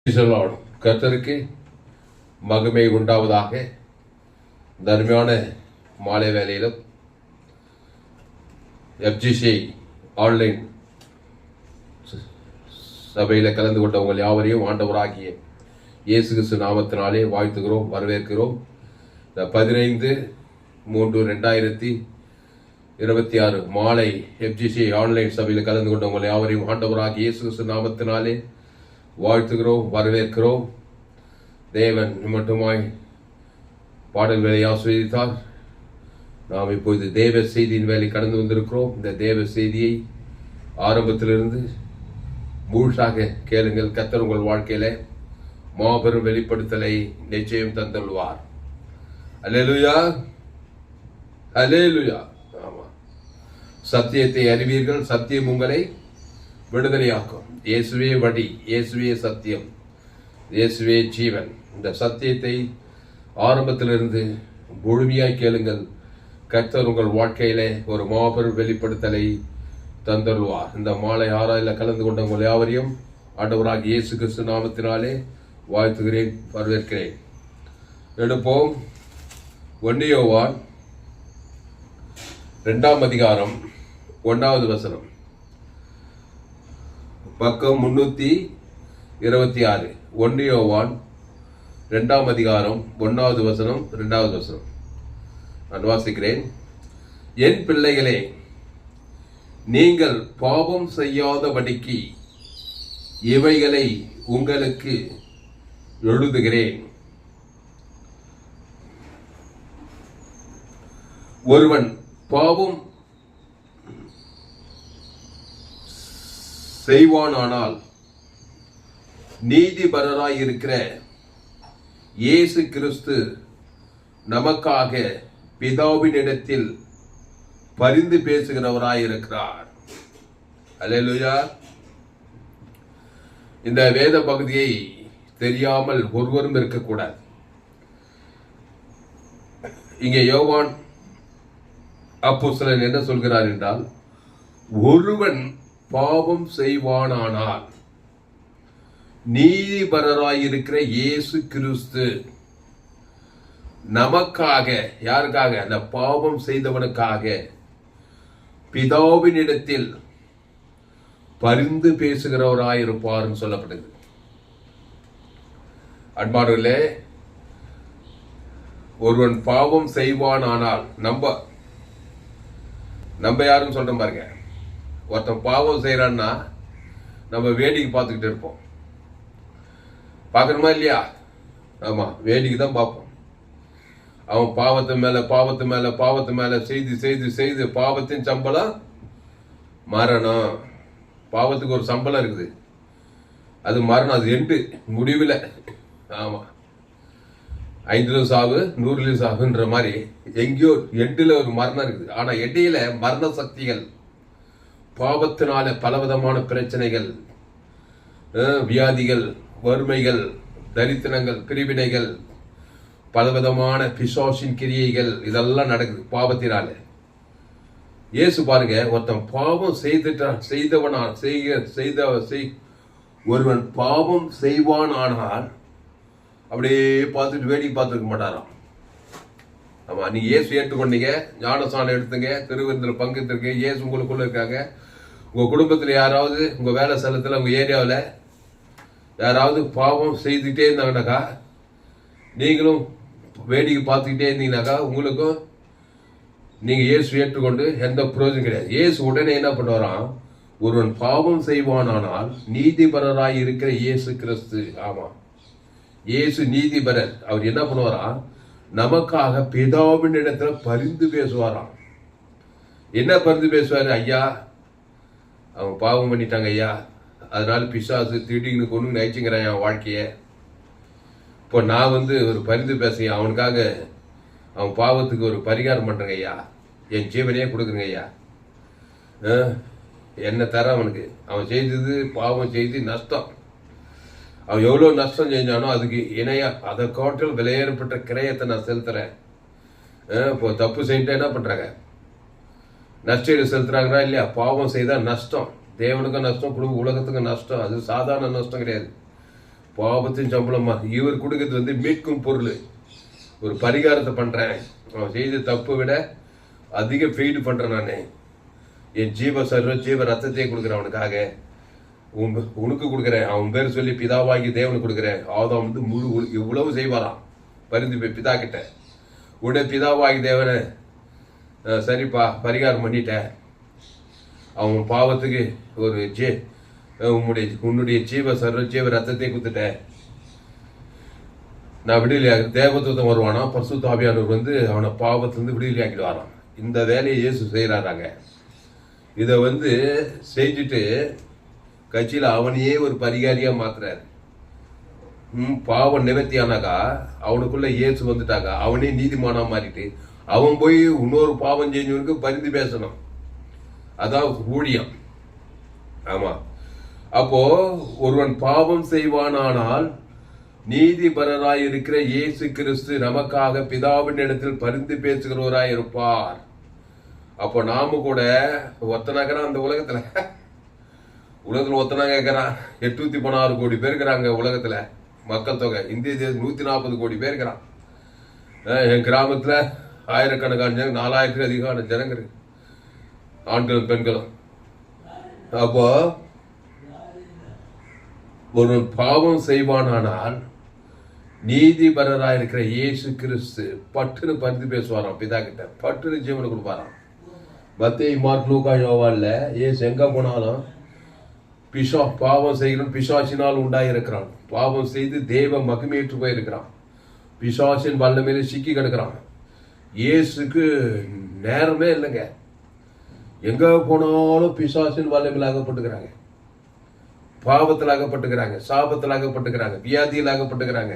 கர்த்தருக்கு மகிமை உண்டாவதாக. தர்மையான மாலை வேலையிலும் FGC ஆன்லைன் சபையில் கலந்து கொண்டவங்கள் யாவரையும் ஆண்டவராகிய இயேசு கிறிஸ்து நாமத்தினாலே வாழ்த்துகிறோம், வரவேற்கிறோம். இந்த 15/3/2026 மாலை FGC ஆன்லைன் சபையில் கலந்து கொண்டவங்கள் யாவரையும் ஆண்டவராகிய இயேசு கிறிஸ்து நாமத்தினாலே வாழ்த்துகிறோம், வரவேற்கிறோம். தேவன் மட்டுமாய் பாடல் வேலையை ஆசீர்வதித்தார். நாம் இப்பொழுது தேவ செய்தியின் வேலை கடந்து வந்திருக்கிறோம். இந்த தேவ செய்தியை ஆரம்பத்திலிருந்து முழுசாக கேளுங்கள். கர்த்தர் உங்கள் வாழ்க்கையில மாபெரும் வெளிப்படுத்தலை நிச்சயம் தந்துள்ளார். அல்லேலூயா, அல்லேலூயா. ஆமா, சத்தியத்தை அறிவீர்கள், சத்தியம் உங்களை விடுதலையாக்கும். இயேசுவே வழி, இயேசுவே சத்தியம், இயேசுவே ஜீவன். இந்த சத்தியத்தை ஆரம்பத்திலிருந்து முழுமையாய் கேளுங்கள். கர்த்தர் உங்கள் வாழ்க்கையில ஒரு மாபெரும் வெளிப்படுத்தலை தந்தருவார். இந்த மாலை ஆராயில் கலந்து கொண்டவங்கள் யாவரையும் ஆண்டவராகிய இயேசு கிறிஸ்து நாமத்தினாலே வாழ்த்துகிறேன், வரவேற்கிறேன். எடுப்போம். 1 யோவான் 2:1 பக்கம் 326. 1 யோவான் 2:1 2 நான் வாசிக்கிறேன். என் பிள்ளைகளே, நீங்கள் பாவம் செய்யாதபடிக்கு இவைகளை உங்களுக்கு எழுதுகிறேன். ஒருவன் பாவம் செய்வானானால் நீதிபரராய் இருக்கிற இயேசு கிறிஸ்து நமக்காக பிதாவினிடத்தில் பரிந்து பேசுகிறவராய் இருக்கிறார். அல்லேலூயா. இந்த வேத பகுதியை தெரியாமல் ஒருவரும் இருக்கக்கூடாது. இங்கே யோவான் அப்போஸ்தலன் என்ன சொல்கிறார் என்றால், ஒருவன் பாவம் செய்வானானால் நீதிபரராயிருக்கிற இயேசு கிறிஸ்து நமக்காக, யாருக்காக? அந்த பாவம் செய்தவனுக்காக பிதாவினிடத்தில் பரிந்து பேசுகிறவராயிருப்பார்னு சொல்லப்படுது. அன்பானவர்களே, ஒருவன் பாவம் செய்வானானால் நம்ம யாருன்னு சொல்றோம் பாருங்க. ஒருத்தன் பாவம் செய்யறான்னா நம்ம வேடிக்கை பார்த்துக்கிட்டு இருப்போம். பார்க்கணுமா இல்லையா? ஆமா, வேடிக்கை தான் பார்ப்போம். அவன் பாவத்து மேல செய்து செய்து செய்து பாவத்தின் சம்பளம் மரணம். பாவத்துக்கு ஒரு சம்பளம் இருக்குது, அது மரணம். அது எண்டு, முடிவில். ஆமா, 5 சாவு 100 சாவுன்ற மாதிரி எங்கேயோ எட்டுல ஒரு மரணம் இருக்குது. ஆனா எட்டையில மரண சக்திகள், பாவத்தினால பலவிதமான பிரச்சனைகள், வியாதிகள், வறுமைகள், தரித்திரங்கள், பிரிவினைகள், பலவிதமான பிசாசின் கிரியைகள், இதெல்லாம் நடக்குது பாவத்தினால. இயேசு பாருங்க, ஒருத்தன் பாவம் ஒருவன் பாவம் செய்வான் ஆனால் அப்படியே பார்த்துட்டு வேடிக்கை பார்த்துருக்க மாட்டாராம். ஆமா, நீங்க இயேசு ஏற்றுக்கொண்டீங்க, ஞானஸ்நானம் எடுத்துங்க, திருவிருந்தில் பங்கெடுத்துருங்க, இயேசு உங்களுக்குள்ள இருக்காங்க. உங்க குடும்பத்துல யாராவது, உங்க வேலை ஸ்தலத்துல, உங்க ஏரியாவில் யாராவது பாவம் செய்துகிட்டே இருந்தாங்கனாக்கா, நீங்களும் வேடிக்கை பார்த்துக்கிட்டே இருந்தீங்கன்னாக்கா, உங்களுக்கும் நீங்க இயேசு ஏற்றுக்கொண்டு எந்த பிரயோஜனம் கிடையாது. இயேசு உடனே என்ன பண்ணுவாராம்? ஒருவன் பாவம் செய்வானானால் நீதிபரராய் இருக்கிற இயேசு கிறிஸ்து. ஆமா, இயேசு நீதிபரர். அவர் என்ன பண்ணுவாராம்? நமக்காக பிதாவின் இடத்துல பரிந்து பேசுவாராம். என்ன பரிந்து பேசுவாரு? ஐயா, அவங்க பாவம் பண்ணிட்டாங்க ஐயா, அதனால பிசாசு திடீர்னு கொண்டு நயிச்சுங்கிறான் என் வாழ்க்கைய. இப்போ நான் ஒரு பரிந்து பேசுங்க, அவனுக்காக அவன் பாவத்துக்கு ஒரு பரிகாரம் பண்றேங்க ஐயா, என் ஜீவனையே கொடுக்குறேங்க ஐயா. என்ன தர அவனுக்கு? அவன் செய்தது பாவம் செய்து நஷ்டம். அவன் எவ்வளோ நஷ்டம் செஞ்சானோ அதுக்கு இணையா, அதை காட்டில் விலையேறப்பட்ட கிரயத்தை நான் செலுத்துறேன். இப்போ தப்பு செஞ்சுட்டு என்ன பண்றாங்க? நஷ்டீடு செலுத்துறாங்களா இல்லையா? பாவம் செய்தால் நஷ்டம், தேவனுக்கும் நஷ்டம், குடும்ப உலகத்துக்கும் நஷ்டம். அது சாதாரண நஷ்டம் கிடையாது. பாவத்தின் சம்பளமா இவர் கொடுக்கறது வந்து மீட்கும் பொருள், ஒரு பரிகாரத்தை பண்றேன். அவன் செய்த தப்பு விட அதிக ஃபெய்டு பண்றேன் நானே. என் ஜீவ ரத்தத்தை கொடுக்குறேன் அவனுக்காக, உனக்கு கொடுக்குறேன். அவன் பேர் சொல்லி பிதாவாகி தேவனுக்கு கொடுக்குறேன். ஆதாம் வந்து முழு இவ்வளவு செய்வாராம் பரிந்து போய் பிதா கிட்ட. உடனே பிதாவாகி தேவனை சரிப்பா பரிகாரம் பண்ணிட்டேன், அவன் பாவத்துக்கு ஒரு உன்னுடைய ஜீவ ரத்தத்தை கொடுத்துட்டேன், நான் விடுதலையாக தேவதூதம் வருவானா, பரிசுத்த ஆவியானவர் வந்து அவனை பாவத்திலிருந்து விடுதலையாக்கிடுவாராம். இந்த வேலையை இயேசு செய்கிறாராங்க. இதை வந்து செஞ்சுட்டு கட்சியில் அவனையே ஒரு பரிகாரியா மாத்துறாரு. பாவம் நிவர்த்தி ஆனாக்கா அவனுக்குள்ள இயேசு வந்துட்டாக்கா அவனே நீதிமானா மாறிட்டு அவன் போய் இன்னொரு பாவம் செஞ்சவனுக்கு பரிந்து பேசணும். அதான் ஊழியம். ஆமா, அப்போ ஒருவன் பாவம் செய்வானானால் நீதிபரராய் இருக்கிற இயேசு கிறிஸ்து நமக்காக பிதாவின் இடத்தில் பரிந்து பேசுகிறவராய் இருப்பார். அப்போ நாம கூட ஒத்தனாக்கிறான் அந்த உலகத்துல ஒத்தனாங்க இருக்கிறான். 816 கோடி பேர் இருக்கிறாங்க உலகத்துல மக்கள் தொகை. இந்திய தேசம் 140 கோடி பேர் இருக்கிறான். என் கிராமத்துல ஆயிரக்கணக்கான ஜனங்க, 4000க்கு அதிகமான ஜனங்க இருக்கு, ஆண்களும் பெண்களும். அப்போ ஒரு பாவம் செய்வானால் நீதிபரராக இருக்கிற இயேசு கிறிஸ்து பட்டுன்னு பரிந்து பேசுவாராம் பிதா கிட்ட, பட்டுன்னு ஜீவனை கொடுப்பாராம். மத்தேயு, மார்க், லூக்கா, யோவான்ல இயேசு எங்க போனாலும் பாவம் செய்கிறோம் பிசாசினால் உண்டாயிருக்கிறான், பாவம் செய்து தேவ மகிமையேற்று போயிருக்கிறான், பிசாசின் வல்லமையில சிக்கி கிடக்கிறான். இயேசுக்கு நேரமே இல்லைங்க. எங்க போனாலும் பிசாசின் வல்லமையில் அகப்பட்டுக்கிறாங்க, பாவத்தில் அகப்பட்டுக்கிறாங்க, சாபத்தில் அகப்பட்டுக்கிறாங்க, வியாதியில் அகப்பட்டுக்கிறாங்க,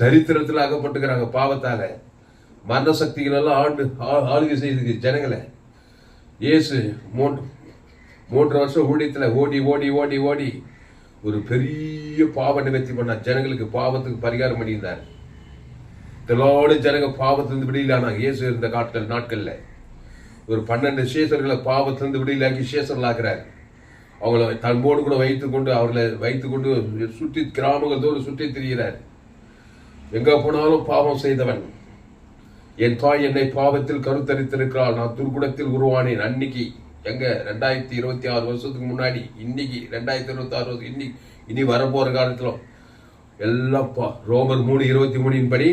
தரித்திரத்தில் அகப்பட்டுக்கிறாங்க. பாவத்தால மரண சக்திகள் எல்லாம் ஆளுகை செய்து ஜனங்களை. இயேசு 3 வருஷம் ஊழியத்தில் ஓடி ஓடி ஓடி ஓடி ஒரு பெரிய பாவ நிவர்த்தி பண்ணார். ஜனங்களுக்கு பாவத்துக்கு பரிகாரம் பண்ணியிருந்தார். திலோடு ஜனங்க பாவத்திலிருந்து விடுதலானாங்க. இயேசு இருந்த நாட்கள்ல ஒரு 12 சேஷர்களை பாவத்திலிருந்து விடுதலாக்கி சேஷர்களாக்குறாரு. அவங்கள தன்போடு கூட அவர்களை வைத்துக்கொண்டு சுற்றி கிராமங்களோடு சுற்றி திரிகிறார். எங்க போனாலும் பாவம் செய்தவன், என் தாய் என்னை பாவத்தில் கருத்தரித்திருக்கிறாள், நான் துர்குணத்தில் உருவானேன். அன்னைக்கு எங்க 2026 வருஷத்துக்கு முன்னாடி, இன்னைக்கு 2026 இன்னைக்கு இனி வரப்போற காலத்துல எல்லாம் ரோமர் 3:23 படி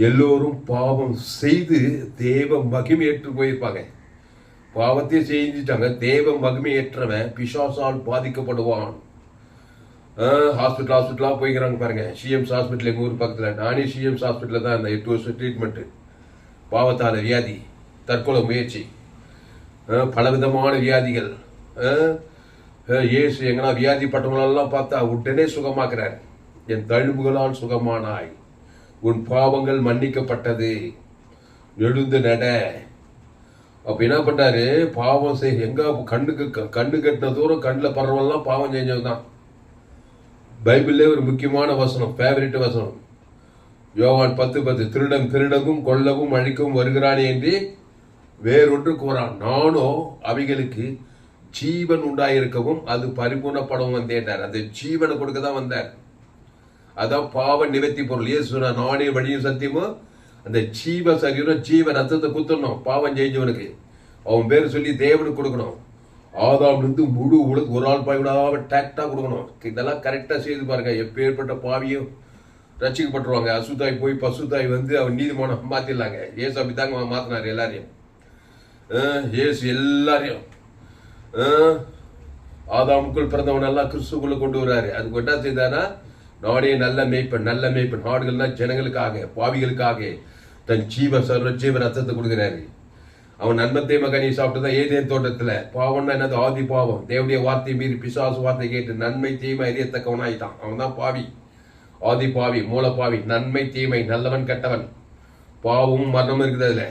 எல்லோரும் பாவம் செய்து தேவ மகிமையேற்று போயிருப்பாங்க. பாவத்தை செஞ்சுட்டாங்க. தேவ மகிமையேற்றவன் பிசாசால் பாதிக்கப்படுவான். ஹாஸ்பிட்டலா போய்க்கிறாங்க பாருங்க. சிஎம்ஸ் ஹாஸ்பிட்டல் எங்க ஊர் பக்கத்துல. நானே சிஎம்ஸ் ஹாஸ்பிட்டல தான் இந்த 8 வருஷம் ட்ரீட்மெண்ட். பாவத்தால வியாதி, தற்கொலை முயற்சி, பலவிதமான வியாதிகள். இயேசு எங்கன்னா வியாதிப்பட்டவங்களெல்லாம் பார்த்தா உடனே சுகமாக்குறார். என் தழும்புகளால் சுகமானாய், உன் பாவங்கள் மன்னிக்கப்பட்டது, எழுந்து நட. அப்ப என்ன பண்றாரு? பாவம் செய்ய எங்க கண்ணு கட்டின தூரம் கண்ணில் படுறவெல்லாம் பாவம் செஞ்சதுதான். பைபிள்ல ஒரு முக்கியமான வசனம், ஃபேவரட் வசனம், யோவான் 10:10, திருடன் திருடவும் கொல்லவும் அழிக்கவும் வருகிறானே என்று வேறொன்று கூறான், நானோ அவைகளுக்கு ஜீவன் உண்டாயிருக்கவும் அது பரிபூர்ணப்படவும் வந்தேன். அந்த ஜீவனை கொடுக்க தான் வந்தார். அதான் பாவ நிவர்த்தி பொருள். இயேசு நானே வழியும் சத்தியமும், அந்த ஜீவ சரீரம் ஜீவ ரத்தத்தை குத்தணும். பாவம் செஞ்சவனுக்கு அவன் பேர் சொல்லி தேவனுக்கு கொடுக்கணும். ஆதாம் இருந்து முழு உலக ஒரு ஆள் பாய்விடாம டேக்டா கொடுக்கணும். இதெல்லாம் கரெக்டா செய்து பாருங்க. எப்பேற்பட்ட பாவியும் ரசிக்கப்பட்டுருவாங்க. அசுத்தாய் போய் பசுத்தாய் வந்து அவன் நீதிமானம் மாத்திடலாங்க. ஏசு அப்படித்தாங்க மாத்தினாரு எல்லாரையும். ஏசு எல்லாரையும் ஆதாமுக்குள் பிறந்தவன் எல்லாம் கிறிஸ்துக்குள்ள கொண்டு வர்றாரு. அதுக்கு என்ன செய்தானா, நாடே நல்ல மேய்ப்பன், நல்ல மேய்ப்பன், நாடுகள்னா ஜனங்களுக்காக பாவிகளுக்காக தன் ஜீவ ரத்தத்தை கொடுக்கிறாரு. அவன் நன்மத்தை மகனி சாப்பிட்டுதான் ஏதேன் தோட்டத்துல. பாவம்னா என்னது? ஆதி பாவம். தேவனுடைய வார்த்தை மீறி பிசாசு வார்த்தை கேட்டு நன்மை தீமை அறியத்தக்கவனாயிட்டான். அவன் தான் பாவி, ஆதி பாவி, மூல பாவி. நன்மை தீமை, நல்லவன் கெட்டவன், பாவமும் மரணமும் இருக்குது அதுல.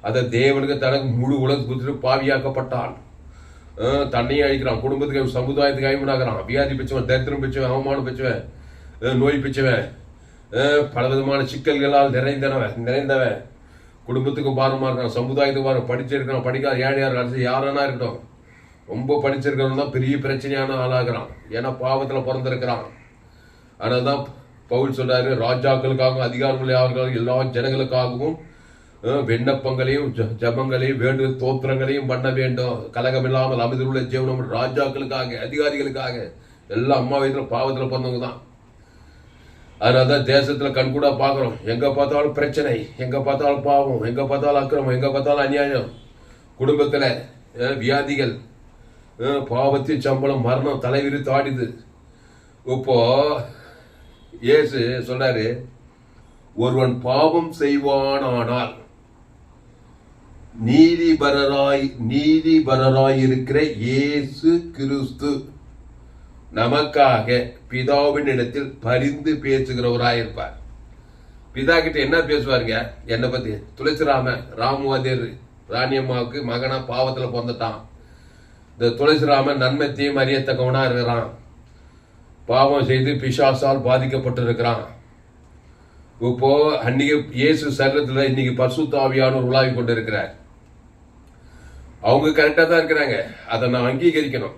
அதை தேவனுக்கு தனக்கு முழு உலக குதித்து பாவியாக்கப்பட்டான். தன்னையும் அழிக்கிறான், குடும்பத்துக்கு சமுதாயத்துக்கு அழிமனாகிறான். வியாதி பிச்சவன், தரித்திரம் பிச்சவன், அவமானம் பிச்சவன், நோய் பிச்சவன், பலவிதமான சிக்கல்களால் நிறைந்தவன், குடும்பத்துக்கு பாரமா இருக்கான், சமுதாயத்துக்கு பாரம், படிச்சிருக்கான், படிக்காத ஏழையார் அரசு யாரானா இருக்கட்டும், ரொம்ப படிச்சிருக்கிறவன் தான் பெரிய பிரச்சனையான ஆளாகிறான். ஏன்னா பாவத்துல பிறந்திருக்கிறான். அதனால்தான் பவுல் சொல்றாரு, ராஜாக்களுக்காகவும் அதிகாரங்களுக்காகவும் எல்லா ஜனங்களுக்காகவும் விண்ணப்பங்களையும் ஜபங்களையும் வேண்டு தோத்திரங்களையும் பண்ண வேண்டும். கலகம் இல்லாமல் அமைதியுள்ள ஜீவனம் ராஜாக்களுக்காக அதிகாரிகளுக்காக எல்லாம் அம்மா வயதுல பாவத்துல பிறந்தவங்க தான். அதனாலதான் தேசத்துல கண்கூடா பாக்குறோம், எங்க பார்த்தாலும் பிரச்சனை, எங்க பார்த்தாலும் பாவம், எங்க பார்த்தாலும் அக்கிரமம், எங்க பார்த்தாலும் அநியாயம், குடும்பத்துல வியாதிகள், பாவத்தின் சம்பளம், மரணம் தலைவிரித்து ஆடிது. இப்போ இயேசு சொல்றாரு, ஒருவன் பாவம் செய்வானானால் நீதிபரராய் இருக்கிற இயேசு கிறிஸ்து நமக்காக பிதாவின் இடத்தில் பரிந்து பேசுகிறவராயிருப்பார். பிதா கிட்ட என்ன பேசுவாருங்க? என்னை பத்தி துளசிராம ராமுவாதியர் ராணியம்மாவுக்கு மகனா பாவத்துல பிறந்துட்டான். இந்த துளசிராமன் நன்மத்தையும் அறியத்தக்கவனா இருக்கிறான். பாவம் செய்து பிசாசால் பாதிக்கப்பட்டு இருக்கிறான். இப்போ அன்னைக்கு இயேசு சரீரத்துல இன்னைக்கு பரிசுத்த ஆவியானவர் உலாவி கொண்டு இருக்கிறார். அவங்க கரெக்டா தான் இருக்கிறாங்க, அதை நான் அங்கீகரிக்கணும்.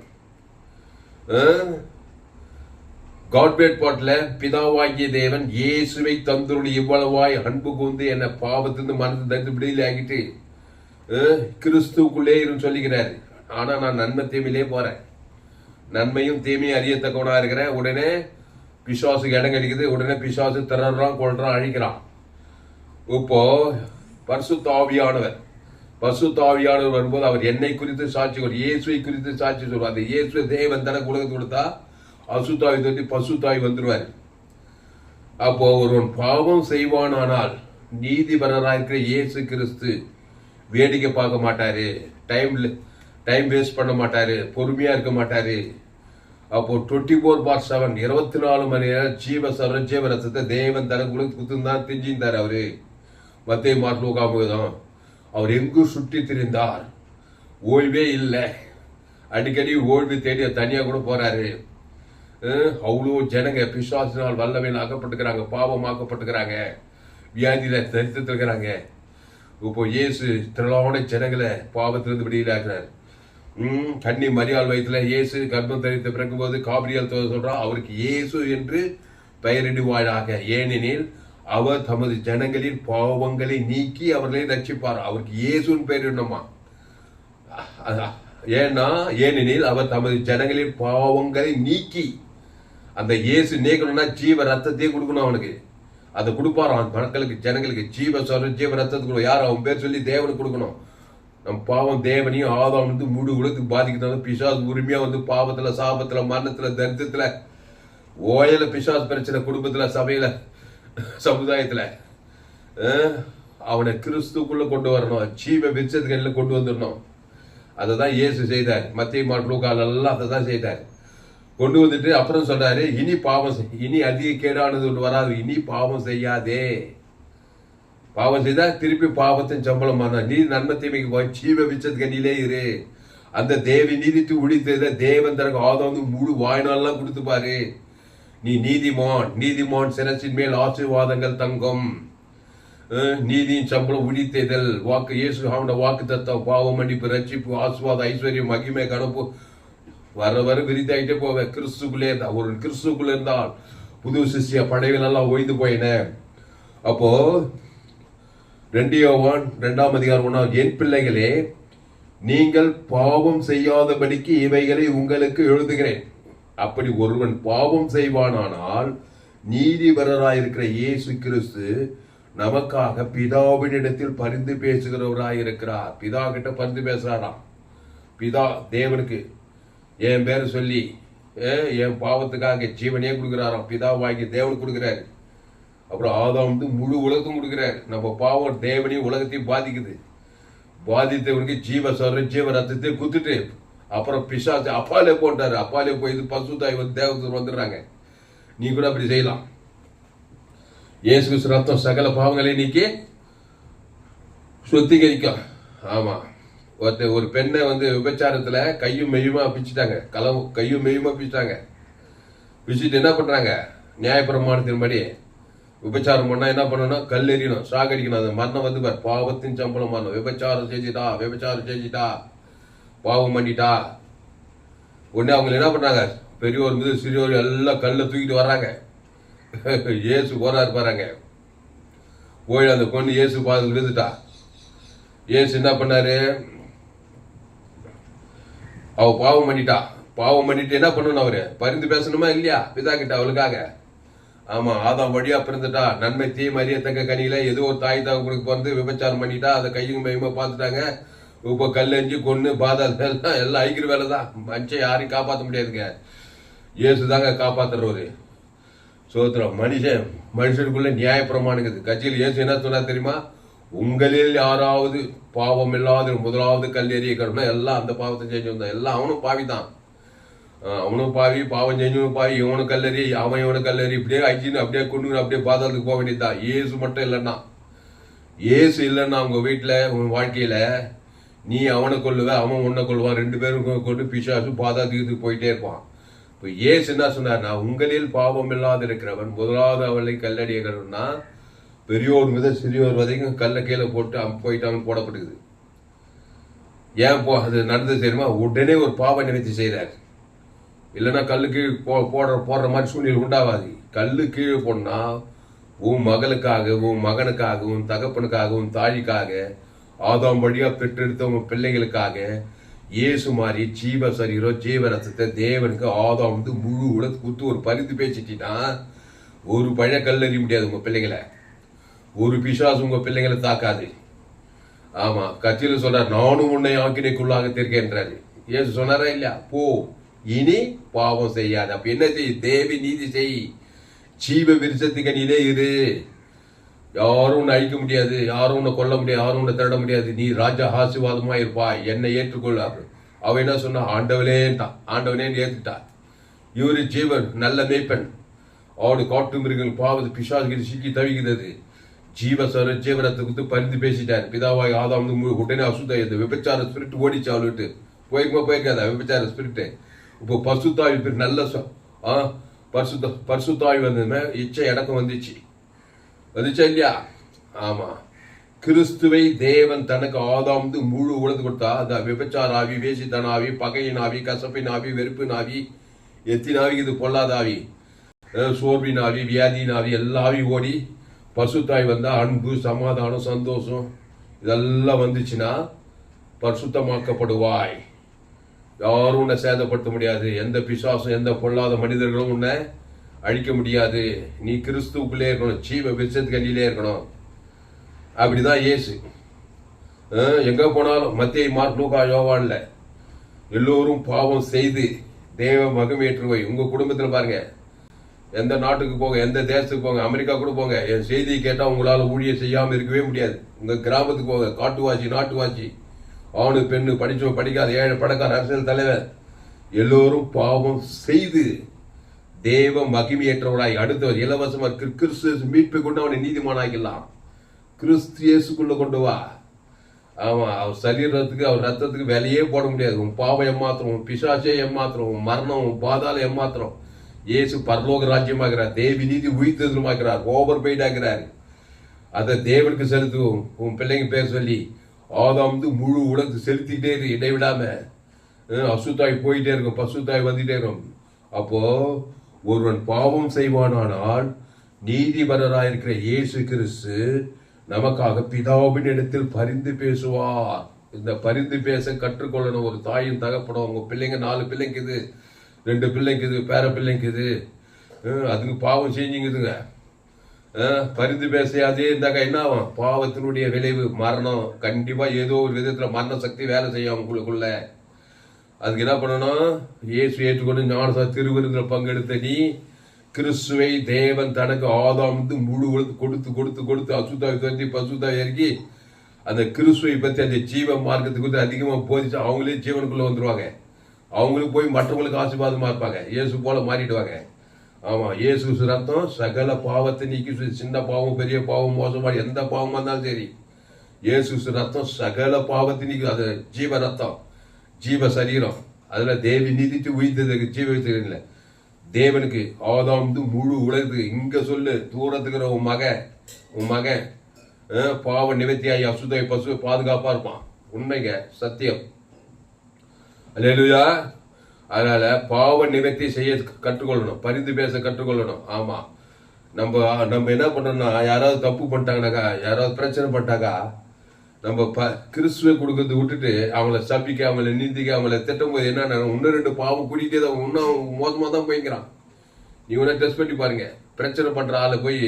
காட்பேட் பாட்ல பிதாவாகிய தேவன் இயேசுவை தந்துருளி இவ்வளவாய் அன்பு கூர்ந்து என்ன பாவத்திலிருந்து மனது தந்து விடுதலை ஆகிட்டு கிறிஸ்துக்குள்ளே இருந்து சொல்லிக்கிறாரு. ஆனா நான் நன்மை தீமையிலே போறேன், நன்மையும் தீமையும் அறியத்தக்கவனா இருக்கிறேன். உடனே பிசாசுக்கு இடம் கிடைக்குது, உடனே பிசாசு திறறான், கொள்றான், அழிக்கிறான். இப்போ பரிசுத்த ஆவியானவர் வரும்போது அவர் என்னை குறித்து சாட்சி கொள், இயேசுவை குறித்து சாட்சி சொல்வார். அந்த இயேசு தேவன் தனக்கு உலகத்து கொடுத்தா அசுத்தாவி தொட்டி பசுத்தாவி வந்துருவார். அப்போ ஒருவன் பாவம் செய்வானானால் நீதிபரராயிருக்கிற இயேசு கிறிஸ்து வேடிக்கை பார்க்க மாட்டாரு, டைம் வேஸ்ட் பண்ண மாட்டாரு, பொறுமையா இருக்க மாட்டாரு. அப்போ 24/7 24 மணி நேரம் ஜீவரசத்தை தேவன் தனக்கு உலகத்து குத்துந்தான் தெரிஞ்சிருந்தார். அவரு மத்திய மார்லோகாமுகதான் அவர் எங்கும் சுற்றி திரிந்தார், ஓய்வே இல்லை. அடிக்கடி ஓய்வு தேடி தனியா கூட போறாரு. அவ்வளோ ஜனங்க பிசாசினால் வல்லமையில் ஆக்கப்பட்டுக்கிறாங்க, பாவமாக்கப்பட்டுக்கிறாங்க, வியாதியில தரித்து இருக்கிறாங்க. இப்போ இயேசு திரளான ஜனங்களை பாவத்திலிருந்து விடுதலையாகிறார். கன்னி மரியாள் வயத்துல இயேசு கர்ப்பம் தரித்து பிறக்கும் போது காபிரியல் சொல்றான், அவருக்கு இயேசு என்று பெயரிடுவாயாக, ஏனெனில் அவர் தமது ஜனங்களின் பாவங்களை நீக்கி அவர்களை ரட்சிப்பார். அவருக்கு இயேசுன்னு பெயரிடணுமா? ஏனெனில் அவர் தமது ஜனங்களின் பாவங்களை நீக்கி, அந்த இயேசு நீக்கணும்னா ஜீவ ரத்தத்தையே கொடுக்கணும் அவனுக்கு. அதை கொடுப்பாராம் மக்களுக்கு, ஜனங்களுக்கு ஜீவ ரத்தத்துக்கு. யார் அவன் பேர் சொல்லி தேவனுக்கு கொடுக்கணும். நம் பாவம் தேவனையும் ஆதாம் வந்து முழு உலகத்துக்கு பாதிக்கிறதால பிசாசு உரிமையா வந்து பாவத்துல, சாபத்துல, மரணத்துல, தரித்திரத்துல, ஓயல பிசாசு பிரச்சனை, குடும்பத்துல, சபையில, சமுதாயத்துல அவனை கிறிஸ்துக்குள்ள கொண்டு வரணும், ஜீவ விருட்சத்துக்கு கொண்டு வந்துடணும். அதை தான் இயேசு செய்தார். மத்திய மார்க் எல்லாம் அதை தான் செய்தார். கொண்டு வந்துட்டு அப்புறம் சொல்றாரு, இனி அதிக கேடானது ஒன்று வராது, இனி பாவம் செய்யாதே. பாவம் செய்தா திருப்பி பாவத்தின் சம்பளம் நீ நன்மை தீமைக்கு போய் ஜீவ விருட்சத்துக்கு அடியிலே இரு. அந்த தேவி நீதித்து உடித்தத தேவன் தனக்கு ஆதாம் முழு வாய்நாள்லாம் கொடுத்துப்பாரு. நீ நீதிமான் சிரசின் மேல் ஆசீர்வாதங்கள் தங்கும். நீதியின் சம்பளம் உடித்தேதல், வாக்கு இயேசு அவனோட வாக்கு தத்துவம், பாவம் மன்னிப்பு, ரட்சிப்பு, ஆசீர்வாதம், ஐஸ்வர்யம், மகிமை, கணப்பு வர விரித்தாயிட்டே போவேன். கிறிஸ்துக்குள்ளே இருந்தா, ஒரு கிறிஸ்துக்குள்ள இருந்தால் புது சிஷ்ய படைகள் எல்லாம் ஓய்ந்து போயின. அப்போ 2 யோவான் 2ஆம் அதிகாரம் 1, என் பிள்ளைகளே, நீங்கள் பாவம் செய்யாதபடிக்கு இவைகளை உங்களுக்கு எழுதுகிறேன். அப்படி ஒருவன் பாவம் செய்வானானால் நீதிபரராயிருக்கிற இயேசு கிறிஸ்து நமக்காக பிதாவினிடத்தில் பரிந்து பேசுகிறவராயிருக்கிறார். பிதா கிட்ட பரிந்து பேசுறாராம். பிதா தேவனுக்கு என் பேரை சொல்லி என் பாவத்துக்காக ஜீவனே கொடுக்கிறாராம். பிதாவாகி தேவனுக்கு கொடுக்கிறாரு. அப்புறம் ஆதாம் வந்து முழு உலகத்தும் கொடுக்கிறாரு. நம்ம பாவம் தேவனையும் உலகத்தையும் பாதிக்குது. பாதித்தவனுக்கு ஜீவ ரத்தத்தை குத்துட்டு அப்புறம் பிசாசு அப்பாலே போட்டாரு. அப்பாலே போய் பசுத்தாய் வந்து தேவதூர் வந்துடுறாங்க. நீ கூட அப்படி செய்யலாம். இயேசு கிறிஸ்து ரத்தம் சகல பாவங்களை நீக்கி சுத்திகரிக்கும். ஆமா, ஒரு பெண்ணை வந்து விபச்சாரத்துல கையும் மெய்யுமா பிச்சுட்டாங்க. கையும் மெய்யுமா பிச்சுட்டாங்க. பிச்சுட்டு என்ன பண்றாங்க? நியாயப்பிரமாணத்தின்படி விபச்சாரம் பண்ணா என்ன பண்ணணும்? கல் எறியணும், சாகடிக்கணும். அந்த மரணம் வந்து பாவத்தின் சம்பளம் மரணம். விபச்சாரம் செஞ்சுட்டா பாவம் பண்ணிட்டா உடனே அவங்க என்ன பண்றாங்க? பெரியோர் மீது சிறியோர் எல்லாம் கல்ல தூக்கிட்டு வர்றாங்க. இயேசு போறாரு பாருங்க. போய் அந்த பொண்ணு இயேசு பாதத்தில் விழுந்துட்டா. இயேசு என்ன பண்ணாரு? அவ பாவம் பண்ணிட்டா. பாவம் பண்ணிட்டு என்ன பண்ணணும்? அவரு பரிந்து பேசணுமா இல்லையா பிதா கிட்ட அவளுக்காக? ஆமா, ஆதாம் வழியா பிறந்துட்டா. நன்மை தீமை அறியத்தக்க கனியில ஏதோ ஒரு தாய் தாவுக்கு பிறந்து விபச்சாரம் பண்ணிட்டா. அதை கையும் மையமா பார்த்துட்டாங்க. இப்போ கல்லெஞ்சு கொண்டு பாதாள எல்லாம் ஐக்கிற வேலை தான். மனுஷன் யாரையும் காப்பாற்ற முடியாதுங்க. இயேசு தாங்க காப்பாத்துறவரு. சோத்திரம். மனுஷனுக்குள்ள நியாயப்பிரமாணுங்குது. கட்சியில் இயேசு என்ன சொன்னா தெரியுமா? உங்களில் யாராவது பாவம் இல்லாத முதலாவது கல் எறியக்கணும்னா எல்லாம் அந்த பாவத்தை செஞ்சு வந்தான். எல்லாம் அவனும் பாவி தான். அவனும் பாவி, பாவம் செஞ்சவனும் பாவி. இவனு கல்லறி, அவன் இவனு கல்லறி, இப்படியே ஐக்கின்னு அப்படியே கொண்டு அப்படியே பாதாளத்துக்கு போக வேண்டியதுதான். இயேசு மட்டும் இல்லைன்னா, இயேசு இல்லைன்னா உங்க வீட்டுல உன் வாழ்க்கையில நீ அவனை கொள்ளுவ, அவன் உன்னை கொள்வான். 2 பேரும் கொண்டு பிசாசு பாதாளத்துக்கு போயிட்டே இருப்பான். இப்போ இயேசு என்ன சொன்னார்னா, உங்களில் பாவம் இல்லாத இருக்கிறவன் முதலாவது அவளை கல்லடியன்னா பெரியோர் மித சிறியோர் வரைக்கும் கல்ல கீழே போட்டு போயிட்டாங்கன்னு போடப்பட்டுக்குது. ஏன் அது நடந்தது தெரியுமா? உடனே ஒரு பாவ நிவர்த்தி செய்கிறார். இல்லைன்னா கல்லுக்கு போடுற மாதிரி சூழ்நிலை உண்டாகாது. கல்லு கீழே போனா உன் மகளுக்காக, உன் மகனுக்காக, உன் தகப்பனுக்காக, உன் தாழிக்காக, ஆதாம் வழியா பெற்றெடுத்த உன் பிள்ளைகளுக்காக இயேசு மாதிரி ஜீவ சரீரம் ஜீவ ரசத்தை தேவனுக்கு ஆதாம் வந்து முழு உலக குத்து ஒரு பரிந்து பேசிட்டீங்கன்னா ஒரு பழைய கல்லறிய முடியாது உங்க பிள்ளைங்களை. ஒரு பிசாசு உங்க பிள்ளைங்களை தாக்காது. ஆமா, கட்சியில சொல்றார், நானும் உன்னை ஆக்கினைக்குள்ளாக தீர்க்கின்றாரு. இயேசு சொன்னாரா இல்லையா? போ, இனி பாவம் செய்யாது. அப்ப என்ன செய்? தேவி நீதி செய், ஜீவ விருட்சத்துக்கு நீலே இரு. யாரும் உன்னை அழிக்க முடியாது, யாரும் உன்னை கொல்ல முடியாது, யாரும் உன்னை திருட முடியாது. நீ ராஜா ஆசீர்வாதமா இருப்பாய், என்னை ஏற்றுக்கொள்ளாரு. அவ என்ன சொன்னா? ஆண்டவனேன்ட்டான். ஆண்டவனேன்னு ஏத்துட்டா. இவரு ஜீவன் நல்ல மேய்ப்பன். அவரு காட்டு மிருகங்கள் பாவது பிசாசுகள் சிக்கி தவிக்கிறது. ஜீவரத்தை கொடுத்து பரிந்து பேசிட்டார். பிதாவாய் ஆதாம் வந்து உடனே அசுத்த இந்த விபச்சார ஸ்பிரிட் ஓடிச்சு அவளுக்கு. போயிருக்காதா விபச்சார ஸ்பிரிட்? இப்போ பசுத்தாய் நல்ல பரிசுத்தாய் வந்ததுமே இச்சை இடக்கம் வந்துச்சா இல்லையா? ஆமா, கிறிஸ்துவை தேவன் தனக்கு ஆதாம் வந்து முழு உலக கொடுத்தா. அந்த விபச்சார ஆவி, வேசித்தன ஆவி, பகையின் ஆவி, கசப்பின் ஆவி, வெறுப்பின் ஆவி, எத்தின் ஆவி, இது பொல்லாத ஆவி, சோர்வின் ஆவி, வியாதியின் ஆவி, எல்லா ஆவி ஓடி பரிசுத்தாய் வந்தா அன்பு, சமாதானம், சந்தோஷம் இதெல்லாம் வந்துச்சுன்னா பரிசுத்தமாக்கப்படுவாய். யாரும் உன்னை சேதப்படுத்த முடியாது. எந்த பிசாசும் எந்த பொல்லாத மனிதர்களும் உன்னை அழிக்க முடியாது. நீ கிறிஸ்துவுக்குள்ளே இருக்கணும், ஜீவ விருட்சத்துக்கு அடியிலே இருக்கணும். அப்படிதான் இயேசு. எங்க போனாலும் மத்திய, மார்க், லூக்கா, யோவான்ல எல்லோரும் பாவம் செய்து தேவ மகிமையேற்றுவை. உங்க குடும்பத்துல பாருங்க, எந்த நாட்டுக்கு போங்க, எந்த தேசத்துக்கு போங்க, அமெரிக்கா கூட போங்க, என் செய்தியை கேட்டா உங்களால ஊழியம் செய்யாம இருக்கவே முடியாது. உங்க கிராமத்துக்கு போங்க, காட்டுவாசி, நாட்டுவாசி, ஆணு, பெண்ணு, படிச்சவன், படிக்காத, ஏழை, பணக்கார, அரசியல் தலைவர், எல்லோரும் பாவம் செய்து தேவ மகிமையற்றவராய் அடுத்தவர் இலவசமா கிறிஸ்து மீட்பை கொண்டு அவனை நீதிமானாக்கலாம். கிறிஸ்து இயேசுக்குள்ள கொண்டு வா. ஆமா, அவர் சரீரத்துக்கு அவர் ரத்தத்துக்கு விலையே போட முடியாது. உன் பாவம் ஏமாத்திரம், உன் பிசாசே ஏமாத்திரம், உன் மரணம், உன் பாதாள ஏமாத்திரம். இயேசு பரலோக ராஜ்யமாகிறார், தேவி நீதி உயிர்த்தெழுமாகிறார், ஓவர் பெய்டாகிறார். அதை தேவனுக்கு செலுத்துவோம். உன் பிள்ளைங்க பேர் சொல்லி ஆதாம் வந்து முழு உலகத்து செலுத்திக்கிட்டே இருக்கு, இடைவிடாம. அசுத்தாய் போயிட்டே இருக்கும், பசுத்தாய் வந்துட்டே இருக்கும். அப்போ ஒருவன் பாவம் செய்வானானால் நீதிபரராயிருக்கிற இயேசு கிறிஸ்து நமக்காக பிதாவின் இடத்தில் பரிந்து பேசுவார். இந்த பரிந்து பேச கற்றுக்கொள்ளணும். ஒரு தாயும் தகப்படும். உங்க பிள்ளைங்க 4 பிள்ளைங்குது, 2 பிள்ளைங்குது, பேர பிள்ளைங்குது, அதுக்கு பாவம் செஞ்சுங்குதுங்க. பரிந்து பேசையாதே இருந்தாக்கா என்ன ஆகும்? பாவத்தினுடைய விளைவு மரணம். கண்டிப்பா ஏதோ ஒரு விதத்துல மரண சக்தி வேலை செய்யும் உங்களுக்குள்ள. அதுக்கு என்ன பண்ணணும்? இயேசு ஏற்றுக்கொண்டு ஞானசா திருவிருந்தில் பங்கெடுத்த நீ கிறிஸ்துவை தேவன் தனக்கு ஆதாம் வந்து முழு கொடுத்து கொடுத்து கொடுத்து அசுத்தாய் தோற்றி பசுத்தாய் இறக்கி அந்த கிறிஸ்துவை பற்றி அந்த ஜீவ மார்க்கத்துக்கு வந்து அதிகமாக போதிச்சு அவங்களே ஜீவனுக்குள்ள வந்துருவாங்க. அவங்களுக்கு போய் மற்றவங்களுக்கு ஆசீர்வாதமா இருப்பாங்க, இயேசு போல மாறிடுவாங்க. ஆமா, இயேசு ரத்தம் சகல பாவத்தை நீக்கி. சின்ன பாவம், பெரிய பாவம், மோசமான எந்த பாவமா இருந்தாலும் சரி, இயேசு ரத்தம் சகல பாவத்தை நீக்கி. அது ஜீவ ரத்தம், ஜீவ சரீரம். அதுல தேவி நீதித்து உயிர்த்ததுக்கு ஜீவ இல்லை. தேவனுக்கு ஆதாம் வந்து முழு உலகத்துக்கு. இங்க சொல்லு, தூரத்துக்கிற உன் மகன் பாவ நிவர்த்தியாகி அசுத்தாய் பசு பாதுகாப்பா இருப்பான். உண்மைங்க, சத்தியம். அல்லேலூயா. அதனால பாவ நிவர்த்தி செய்ய கற்றுக்கொள்ளணும், பரிந்து பேச கற்றுக்கொள்ளணும். ஆமா, நம்ம நம்ம என்ன பண்றோம்னா, யாராவது தப்பு பண்ணிட்டாங்கனாக்கா, யாராவது பிரச்சனை பண்ணிட்டாக்கா, நம்ம கிறிஸ்துவை கொடுக்கறது விட்டுட்டு அவங்கள சபிக்க, அவங்கள நீந்திக்க, அவங்கள திட்டும் போது என்ன இன்னும் 2 பாவம் கூட்டிகிட்டே தான் இன்னும் மோசமாக தான் போய்க்கிறான். நீ ஒன்றும் டெஸ்ட் பண்ணி பாருங்க. பிரச்சனை பண்ற ஆளை போய்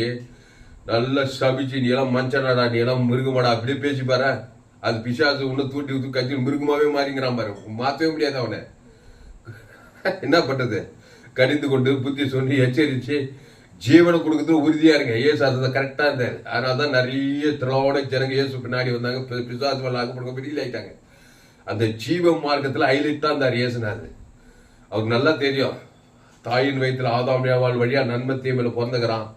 நல்லா சபிச்சு, நீ எல்லாம் மஞ்சனாடா, நீ எல்லாம் மிருகமாடா அப்படியே பேசி பாரு. அது பிசாசு இன்னும் தூட்டி ஊற்றி கட்சி மிருகமாவே மாறிங்கிறான் பாரு. மாற்றவே முடியாது அவனை. என்ன பண்றது? கடிந்து கொண்டு புத்தி சொல்லி எச்சரிச்சு ஜீவனை கொடுக்கறது உறுதியா இருங்க. ஏசு அதை கரெக்டா இருந்தாரு. அதனாலதான் நிறைய திரளோட ஜனங்க இயேசு பின்னாடி வந்தாங்க. பிசாசு ஆக்கப்படுங்க வெளியில் ஆயிட்டாங்க. அந்த ஜீவ மார்க்கத்துல ஹைலைட்டா இருந்தார் இயேசுனாரு. அவருக்கு நல்லா தெரியும், தாயின் வயிற்றுல ஆதாம் ஏவாள் வழியா நன்மை தீமையில பிறந்துக்கிறான்.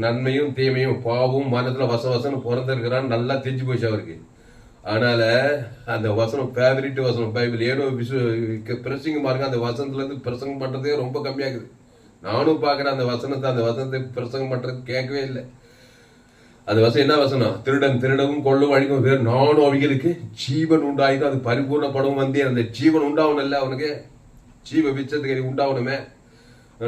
நன்மையும் தீமையும் பாவமும் மனத்துல வசன்னு பிறந்திருக்கிறான்னு நல்லா தெரிஞ்சு போச்சு அவருக்கு. அதனால அந்த வசனம் ஃபேவரிட் வசனம் பைபிள். ஏனோ பிரசங்கம் பாருங்க, அந்த வசனத்துல இருந்து பிரசங்கம் பண்றதே ரொம்ப கம்மியாகுது. நானும் பாக்குறேன் அந்த வசனத்தை பிரசங்கம் பண்றது கேட்கவே இல்லை. அந்த வசனம் என்ன வசனம்? திருடன் திருடவும் கொள்ளும் அழிக்கும் வேறு நானும் அவைகளுக்கு ஜீவன் உண்டாயிக்கும், அது பரிபூர்ணப்படவும் வந்தே. அந்த ஜீவன் உண்டாகணும் இல்ல அவனுக்கு, ஜீவ விச்சத்துக்கு உண்டாகணுமே.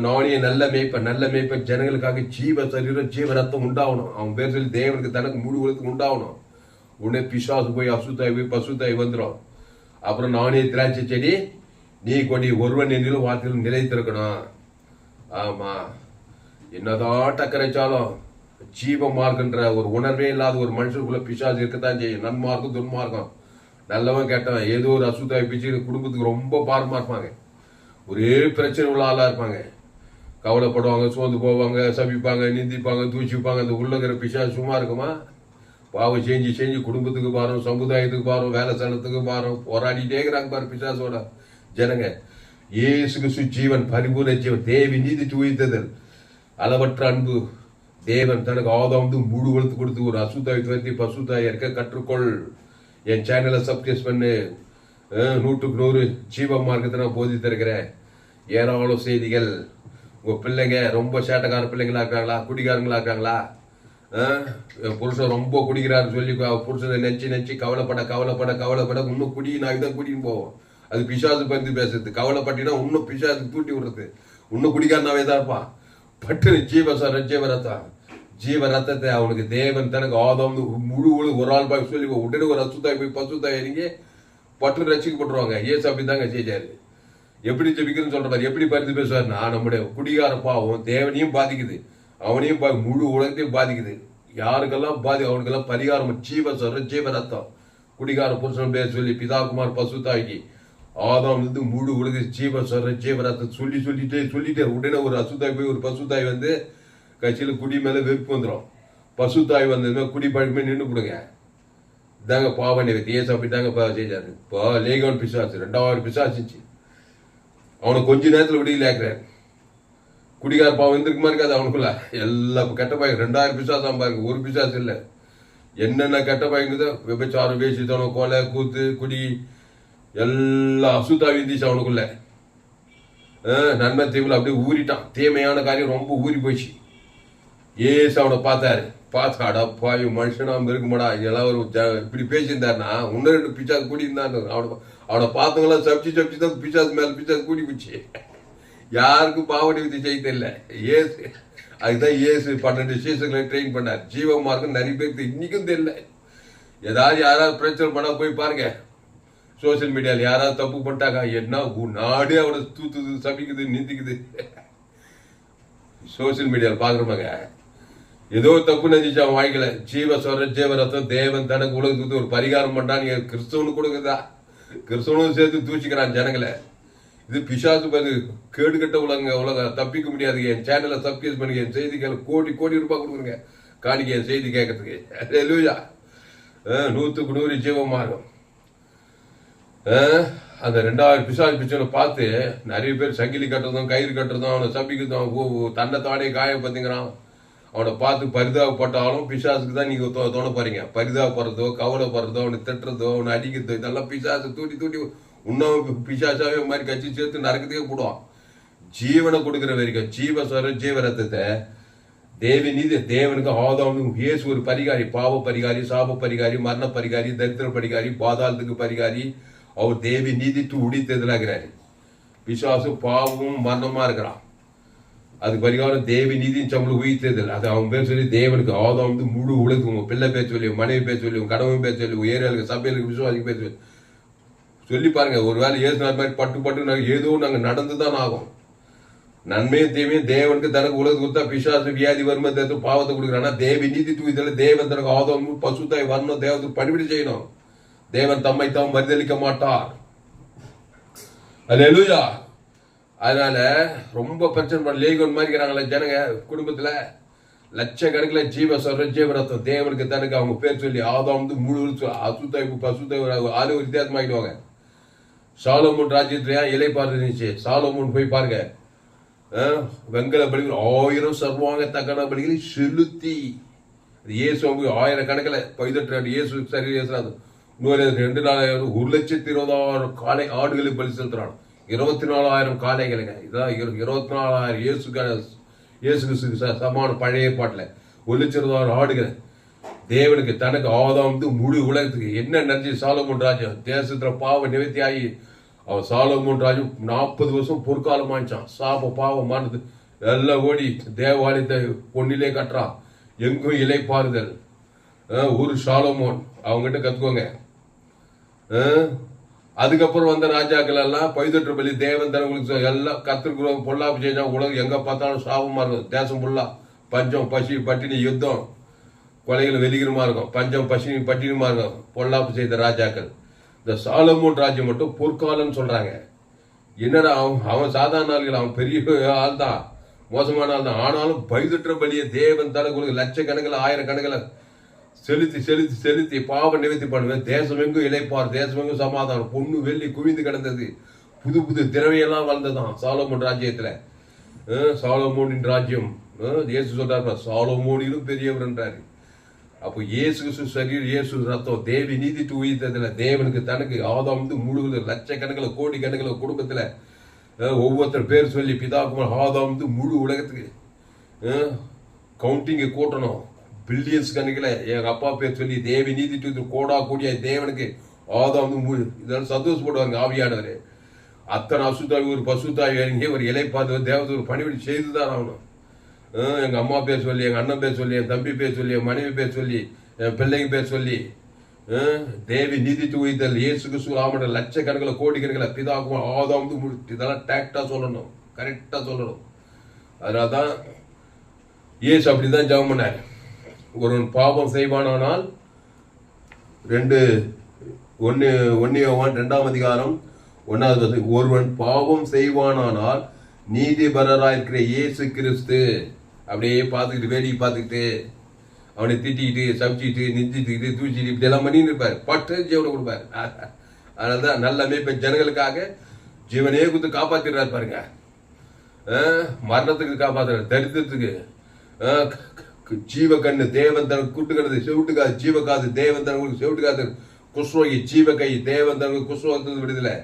நானே நல்ல மேய்ப்பன் ஜனங்களுக்காக ஜீவ சரீரம் ஜீவ ரத்தம் உண்டாகணும். அவன் பேர் சொல்லி தேவனுக்கு தனக்கு முழு உலகத்துக்கு உண்டாகணும். உடனே பிசாசு போய் அசுத்தாய் போய் பசுத்தாய் வந்துடும். அப்புறம் நானே திராட்சை செடி நீ கொடி ஒருவன் என்னிலும் வார்த்தையிலும் நிலைத்திருக்கணும். ஆமா, என்னதான் டக்கரைச்சாலும் ஜீவ மார்க்கன்ற ஒரு உணர்வே இல்லாத ஒரு மனுஷனுக்குள்ள பிசாசு இருக்கத்தான் செய்யும். நன்மார்க்கம் துன்மார்க்கம், நல்லவன் கேட்டவன், ஏதோ ஒரு அசுத்தாய் பிச்சு குடும்பத்துக்கு ரொம்ப பாரமா இருப்பாங்க. ஒரே பிரச்சனை உள்ள ஆளா இருப்பாங்க. கவலைப்படுவாங்க, சோர்ந்து போவாங்க, சபிப்பாங்க, நிந்திப்பாங்க, தூச்சிப்பாங்க. அந்த உள்ளங்கிற பிசாசு சும்மா இருக்குமா? பாவம் செஞ்சு குடும்பத்துக்கு பாரும், சமுதாயத்துக்கு பாரும், வேலை ஸ்தலத்துக்கு பாரும், போராடிட்டே இருக்கிறாங்க பாரு பிசாசோட ஜனங்க. இயேசு கிறிஸ்து ஜீவன், பரிபூர்ண ஜீவன், தேவி நீதி உயிர்த்ததல், அளவற்ற அன்பு. தேவன் தனக்கு ஆதாம் முழு வளர்த்து கொடுத்து ஒரு அசுத்தாய் துவர்த்தி பசுத்தாய் இருக்க கற்றுக்கொள். என் சேனலை சப்ஸ்கிரைப் பண்ணு. 100க்கு 100 ஜீவ மார்க்கத்தை நான் போதித்திருக்கிறேன். ஏராளம் செய்திகள். உங்க பிள்ளைங்க ரொம்ப சேட்டக்கார பிள்ளைங்களா இருக்காங்களா? குடிகாரங்களா இருக்காங்களா? புருஷன் ரொம்ப குடிக்கிறாரு சொல்லி புருஷனை நெச்சு கவலைப்பட இன்னும் குடி நான் குடின்னு போவோம். அது பிசாசு பந்து பேசுறது. கவலைப்பட்டினா இன்னும் பிசாசு தூட்டி விடுறது. இன்னும் குடிக்காரனாவே தான் இருப்பான். பட்டு ஜீவ ரத்தத்தை அவனுக்கு தேவன் தனக்கு ஆதாம் முழு ஒரு ஆள் பாய் சொல்லி உடனே ஒரு அசுத்தாய் போய் பசுத்தாய் இறங்கி பட்டு ரசிக்கப்பட்டுருவாங்க. ஏசு அப்படிதாங்க செஞ்சாரு. எப்படி ஜெபிக்கிறதுன்னு சொல்றாரு, எப்படி பரிந்து பேசுவாருன்னா, நம்முடைய குடிகார பாவம் தேவனையும் பாதிக்குது, அவனையும் முழு உலகத்தையும் பாதிக்குது. யாருக்கெல்லாம் அவனுக்கெல்லாம் பரிகாரம் ஜீவ ரத்தம். குடிகார புருஷன் பேர் சொல்லி பிதாகுமார் பசுத்தாய்க்கு ஆதாம் இருந்து முழு உலக ஜீவ ரத்தம் சொல்லிட்டே உடனே ஒரு அசுத்தாய் போய் ஒரு பசுத்தாய் வந்து கட்சியில குடி மேல வெறுப்பு வந்துடும். பசுத்தாய் வந்ததுமே குடி பழக்கமே நின்று கொடுங்க. இதாங்க பாவ நிவர்த்தி. ஏசு அப்படித்தாங்க செஞ்சாரு. இப்போ லேகோன் பிசாசு 2000 பிசாசுச்சு. அவனை கொஞ்ச நேரத்தில் விடியில் ஆக்குறாரு. குடிகார பாவம் இருந்திருக்குமா இருக்காது அவனுக்குள்ள. எல்லா கெட்ட பாய் 2000 பிசாசாம் பாருங்க, ஒரு பிசாசு இல்லை. என்னென்ன கெட்ட பாய்ங்குதோ விபச்சாரம், வேசித்தனம், கொலை, கூத்து, குடி எல்லாம் அசுத்தாவி இருந்துச்சு அவனுக்குள்ள. நன்மை தீவுல அப்படியே ஊறிட்டான். தீமையான காரியம் ரொம்ப ஊறி போயிடுச்சு. ஏசு அவனை பார்த்தாடா பாய் மனுஷனா இருக்குமாடா, இதெல்லாம் ஒரு இப்படி பேசியிருந்தாருன்னா இன்னும் 2 பிசாசு கூடி இருந்தான். அவனை பார்த்தவங்களாம் சப்ஜி தான் பிசாசு மேல பிசாசு கூடி போச்சு. யாருக்கும் பாவடி வித்தி செய்ய தெரியல. ஏசு அதுதான் ஏசு 12 சீசர்களை ட்ரெயின் பண்ணார். ஜீவ மார்க்கம் நிறைய பேருக்கு இன்னைக்கும் தெரியல. யாராவது பிரச்சனை பண்ணா போய் பாருங்க. சோசியல் மீடியாவில் யாராவது தப்பு பண்ணிட்டாங்க, என்ன நாடே அவனை தூத்துது, சபிக்குது, நிந்திக்குது. சோசியல் மீடியாவில் பாக்குறமாங்க, ஏதோ தப்பு நினைச்சு அவன் வாய்க்கல. ஜீவ ரத்தம் தேவன் தனக்கு உலகத்துக்கு ஒரு பரிகாரம் பண்ணான். கிறிஸ்தவனு கொடுக்குதா? கிறிஸ்தவனும் சேர்த்து தூச்சிக்கிறான் ஜனங்களை. இது பிசாசு கேடு கட்ட உலகம் தப்பிக்க முடியாது. என் சேனலை சப்ஸ்கிரைப் பண்ணுங்க. என் செய்திகளை கோடி ரூபாய் கொடுக்குறேங்க காணிக்க என் செய்தி கேட்கறதுக்கு. 100க்கு 100 ஜீவ மார்க்கம். அந்த 2000 பிசாசு பார்த்து நிறைய பேர் சங்கிலி கட்டுறதும் கயிறு கட்டுறதும் அவனை சபிக்கிறதும் தன்னை தானே காயப்படுத்துங்கிறான். அவனை பார்த்து பரிதாபப்பட்டாலும் பிசாசுக்கு தான் நீங்க தோண போறீங்க. பரிதாபப்படுறதோ கவலைப்படுறதோ அவனை திட்டுறதோ அவனை அடிக்கிறதோ இதெல்லாம் பிசாசு தூட்டி இன்னும் பிசாசாவே மாதிரி கட்சி சேர்த்து நரக்கத்தையே போடுவான். ஜீவனை கொடுக்குற வரைக்கும் ஜீவ ரத்தத்தை தேவனுக்கு ஆதாம் இயேசு ஒரு பரிகாரி, பாவ பரிகாரி, சாப பரிகாரி, மரண பரிகாரி, தரித்திர பரிகாரி, பாதாளத்துக்கு பரிகாரி. அவர் தேவி நீதித்து உடித்தெதிராகிறாரு. பிசாசு பாவமும் மரணமா இருக்கிறான். அதுக்கு பரிகாரம் தேவி நீதியின் சம்பளம் உயிர்த்ததில். அது அவன் பேர் சொல்லி தேவனுக்கு ஆதாம் வந்து முழு உலகத்துக்கு பிள்ளை பேர் சொல்லி, மனைவி பேர் சொல்லி, கணவன் பேர் சொல்லி, ஏரியாளுக்கு சபையிலுக்கு விசுவாசிக்கு பேர் சொல்லி சொல்லி பாருங்க. ஒரு வேலை ஏசுனார் மாதிரி பட்டு நாங்கள் ஏதோ நாங்கள் நடந்துதான் ஆகும். நன்மையும் தீமையும் தேவனுக்கு தனக்கு உலகத்துக்கு கொடுத்தா பிசாசு வியாதி வருமா பாவத்தை கொடுக்குறான்னா தேவி நீதி தூய்தல் தேவன் தனக்கு ஆதம் பசுத்தாய் வரணும், தேவத்துக்கு பணிவிடை செய்யணும். தேவன் தம்மை தாம் மறுதளிக்க மாட்டார். அல்லேலூயா. அதனால ரொம்ப பிரச்சனை பண்ண லேகோன் மாதிரி இருக்கிறாங்களே ஜனங்க குடும்பத்துல லட்சக்கணக்கில் ஜீவரத்தம் தேவனுக்கு தனக்கு அவங்க பேர் சொல்லி ஆதாம் வந்து முழு அசுத்தாய் பசுத்தாய் ஆறு வித்தியாசமாகிடுவாங்க. சாலமோன் ராஜ்யத்துல இலைப்பாறு இருந்துச்சு. சாலமோன் போய் பாருங்க, வெங்கல பலிகள் 1000 சர்வாங்க தக்கன பலிகளை செலுத்தி இயேசு 1000 பைதட்டு இயேசு சரி 2,400 1,20,000 காளை ஆடுகளை பலி செலுத்துறான். 24,000 காளைகளுங்க. இதான் 24,000 இயேசுக்கு சமான பழைய ஏற்பாட்டில் 1,20,000 ஆடுகள் தேவனுக்கு தனக்கு ஆதாம் வந்து முழு உலகத்துக்கு என்ன நினைச்சு சாலமோன் ராஜ்யம் தேசத்துல பாவ நிவர்த்தி ஆகி அவன் சாலமோன் ராஜு 40 வருஷம் பொற்காலம் ஆயிடுச்சான். சாப பாவம் மானது எல்லாம் ஓடி தேவாலயத்தை பொன்னிலே கட்டுறான். எங்கும் இலைப்பாறுதல். ஒரு சாலமோன் அவங்ககிட்ட கத்துக்கோங்க. அதுக்கப்புறம் வந்த ராஜாக்கள் எல்லாம் பைதற்ற பலி தேவன் தனங்களுக்கு எல்லாம் கத்திருக்கிறோம். பொல்லாப்பு செஞ்சா உலகம் எங்க பார்த்தாலும் சாபமா இருக்கும். தேசம் ஃபுல்லா பஞ்சம் பசி பட்டினி யுத்தம் கொலைகள் வெளிகிறமா இருக்கும். பஞ்சம் பசி பட்டினிமா இருக்கும். பொல்லாப்பு செய்த ராஜாக்கள். இந்த சாலமோன் ராஜ்யம் மட்டும் பொற்காலம்னு சொல்றாங்க. என்னடா அவன் சாதாரண ஆள்கள், அவன் பெரிய ஆள் தான், மோசமான ஆள் தான். ஆனாலும் பைதற்ற பலியை தேவன் தனக்கு லட்சக்கணக்கில் 1000 செலுத்தி செலுத்தி செலுத்தி பாவ நிவர்த்தி பண்ணுவேன். தேசம் எங்கும் இளைப்பார், தேசம் எங்கும் சமாதானம், பொண்ணு வெள்ளி குவிந்து கிடந்தது, புது புது திறமையெல்லாம் வளர்ந்ததான் சாலமோன் ராஜ்யத்துல. சாலமோனின் ராஜ்யம் இயேசு சொல்றாரு, சாலமோனிலும் பெரியவர் என்றாரு. அப்போ இயேசு சரீர் இயேசு ரத்தம் தேவி நீதி உயிர்த்ததுல தேவனுக்கு தனக்கு ஆதாம் வந்து முழு லட்சக்கணக்கில் கோடி கணக்கில் குடும்பத்துல ஒவ்வொருத்தர் பேர் சொல்லி பிதாக்குமார் ஆதாம் வந்து முழு உலகத்துக்கு கவுண்டிங்க கூட்டணும். பில்லியன்ஸ் கணக்கில் எங்க அப்பா பேர் சொல்லி தேவி நீதி கோடா கூடிய தேவனுக்கு ஆதாம் வந்து முழு இதெல்லாம் சந்தோஷப்படுவாங்க. ஆவியானவர் அத்தனை அசுத்தாவி ஒரு பசுத்தாவி இறங்கி ஒரு இலை பார்த்து தேவத்தை ஒரு பணிவிடை செய்துதான் ஆகணும். எங்க அம்மா பேர் சொல்லி, எங்க அண்ணன் பேர் சொல்லி, என் தம்பி பேர் சொல்லி, என் மனைவி பேர் சொல்லி, என் பிள்ளைங்க பேர் சொல்லி தேவி நீதி உயிர்த்தல் இயேசு கிறிஸ்து ஆமட லட்சக்கணக்கில் கோடி கணக்கில் பிதாக்கும் ஆதாம் வந்து இதெல்லாம் டேக்டா சொல்லணும், கரெக்டா சொல்லணும். அதனால்தான் இயேசு அப்படிதான் ஜெபம் பண்ணார். ஒருவன் பாவம் செய்வானால் 2 ஒருவன் பாவம் செய்வானால் நீதிபரராயிருக்கிற இயேசு கிறிஸ்து அப்படியே பார்த்துக்கிட்டு வேடிக்கை பார்த்துக்கிட்டு அவனை திட்டிக்கிட்டு சமைச்சிக்கிட்டு நிறுத்திட்டு தூச்சிட்டு இப்படி எல்லாம் பண்ணிட்டு இருப்பாரு. பட்டு ஜீவனை கொடுப்பாரு. அதனாலதான் நல்ல மேய்ப்ப ஜனங்களுக்காக ஜீவனே கொடுத்து காப்பாத்திடுறாரு பாருங்க. மரணத்துக்கு காப்பாத்துறாரு, தரித்திரத்துக்கு ஜீவ கண்ணு தேவன் தனக்கு கூட்டுக்கிறது, செவிட்டுக்காது ஜீவக்காது தேவன் தனக்கு செவிட்டுக்காது, குஸ்ரோகி ஜீவ கை தேவன் தனக்கு குஸ்ரோகத்துக்கு விடுதலை,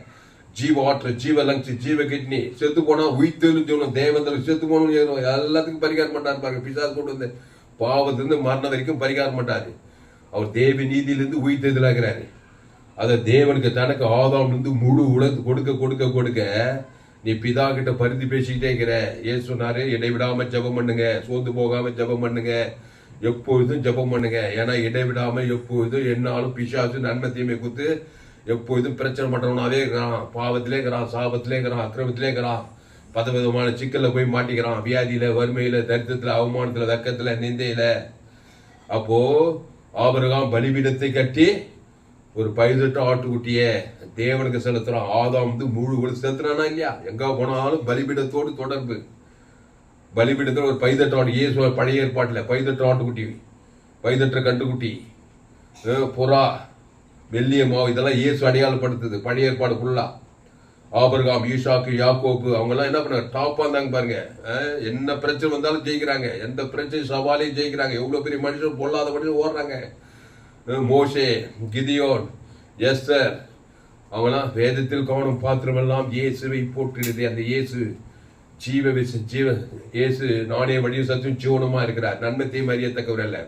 ஜீவ ஆற்று ஜீவ லங்ஸ் ஜீவ கிட்னி செத்து போனா உயிர்த்தெழும் சொல்லணும். தேவன் தனக்கு செத்து போகணும் எல்லாத்துக்கும் பரிகாரம் பண்ணாரு பாருங்க. பிசாசு கொண்டு வந்து பாவத்திலிருந்து மரணம் வரைக்கும் பரிகாரம் பண்ணாரு. அவர் தேவி நீதியிலிருந்து உயிர்த்தெழுதலாகிறாரு. அதை தேவனுக்கு தனக்கு ஆதாம் இருந்து முழு உலகத்து கொடுக்க கொடுக்க கொடுக்க நீ பிதா கிட்ட பரிந்து பேசிக்கிட்டே இருக்கிற. ஏன் சொன்னாரு, இடைவிடாம ஜெபம் பண்ணுங்க, சோர்ந்து போகாம ஜெபம் பண்ணுங்க, எப்பொழுதும் ஜெபம் பண்ணுங்க. ஏன்னா இடைவிடாம எப்பொழுதும் என்னாலும் பிசாசு நன்மை தீமை குத்து எப்பொழுதும் பிரச்சனை பண்றவனாவே இருக்கிறான். பாவத்திலே இருக்கிறான், சாபத்திலே இருக்கிறான், அக்கிரமத்திலே இருக்கிறான், பதவிதமான சிக்கல்ல போய் மாட்டிக்கிறான். வியாதியில, வறுமையில, தரித்திரத்துல, அவமானத்துல, வெக்கத்துல, நிந்தையில. அப்போ ஆபிரகாம் பலிபீடத்தை கட்டி ஒரு 18 ஆட்டுக்குட்டிய தேவனுக்கு செலுத்துறான். ஆதாம் வந்து முழு செலுத்துறானா இல்லையா? எங்க போனாலும் பலிபீடத்தோடு தொடர்பு. பலிபீடத்துல ஒரு 18 ஆடு, இயேசு பழைய ஏற்பாட்டுல 18 ஆட்டுக்குட்டி, 18 கண்டுக்குட்டி, புறா, வெள்ளிய மாவு, இதெல்லாம் இயேசு அடையாளப்படுத்துது பழைய ஏற்பாடு ஃபுல்லா. ஆபிரகாம், ஈசாக்கு, யாக்கோப்பு அவங்க எல்லாம் என்ன பண்ணாங்க? டாப்பா இருந்தாங்க பாருங்க. என்ன பிரச்சனை வந்தாலும் ஜெயிக்கிறாங்க, எந்த பிரச்சனை சவாலையும் ஜெயிக்கிறாங்க. எவ்வளவு பெரிய மனுஷன் பொல்லாத மனுஷன் ஓடுறாங்க. மோசே, கிதியோன், எஸ்தர் அவங்களாம் வேதத்தில் கவனம் பாத்திரமெல்லாம் இயேசுவை போட்டுடுது. அந்த இயேசு இயேசு நானே வழியும் சத்தும் ஜீவனமா இருக்கிறார், நன்மத்தையும் அறியத்தக்கவர் அல்ல.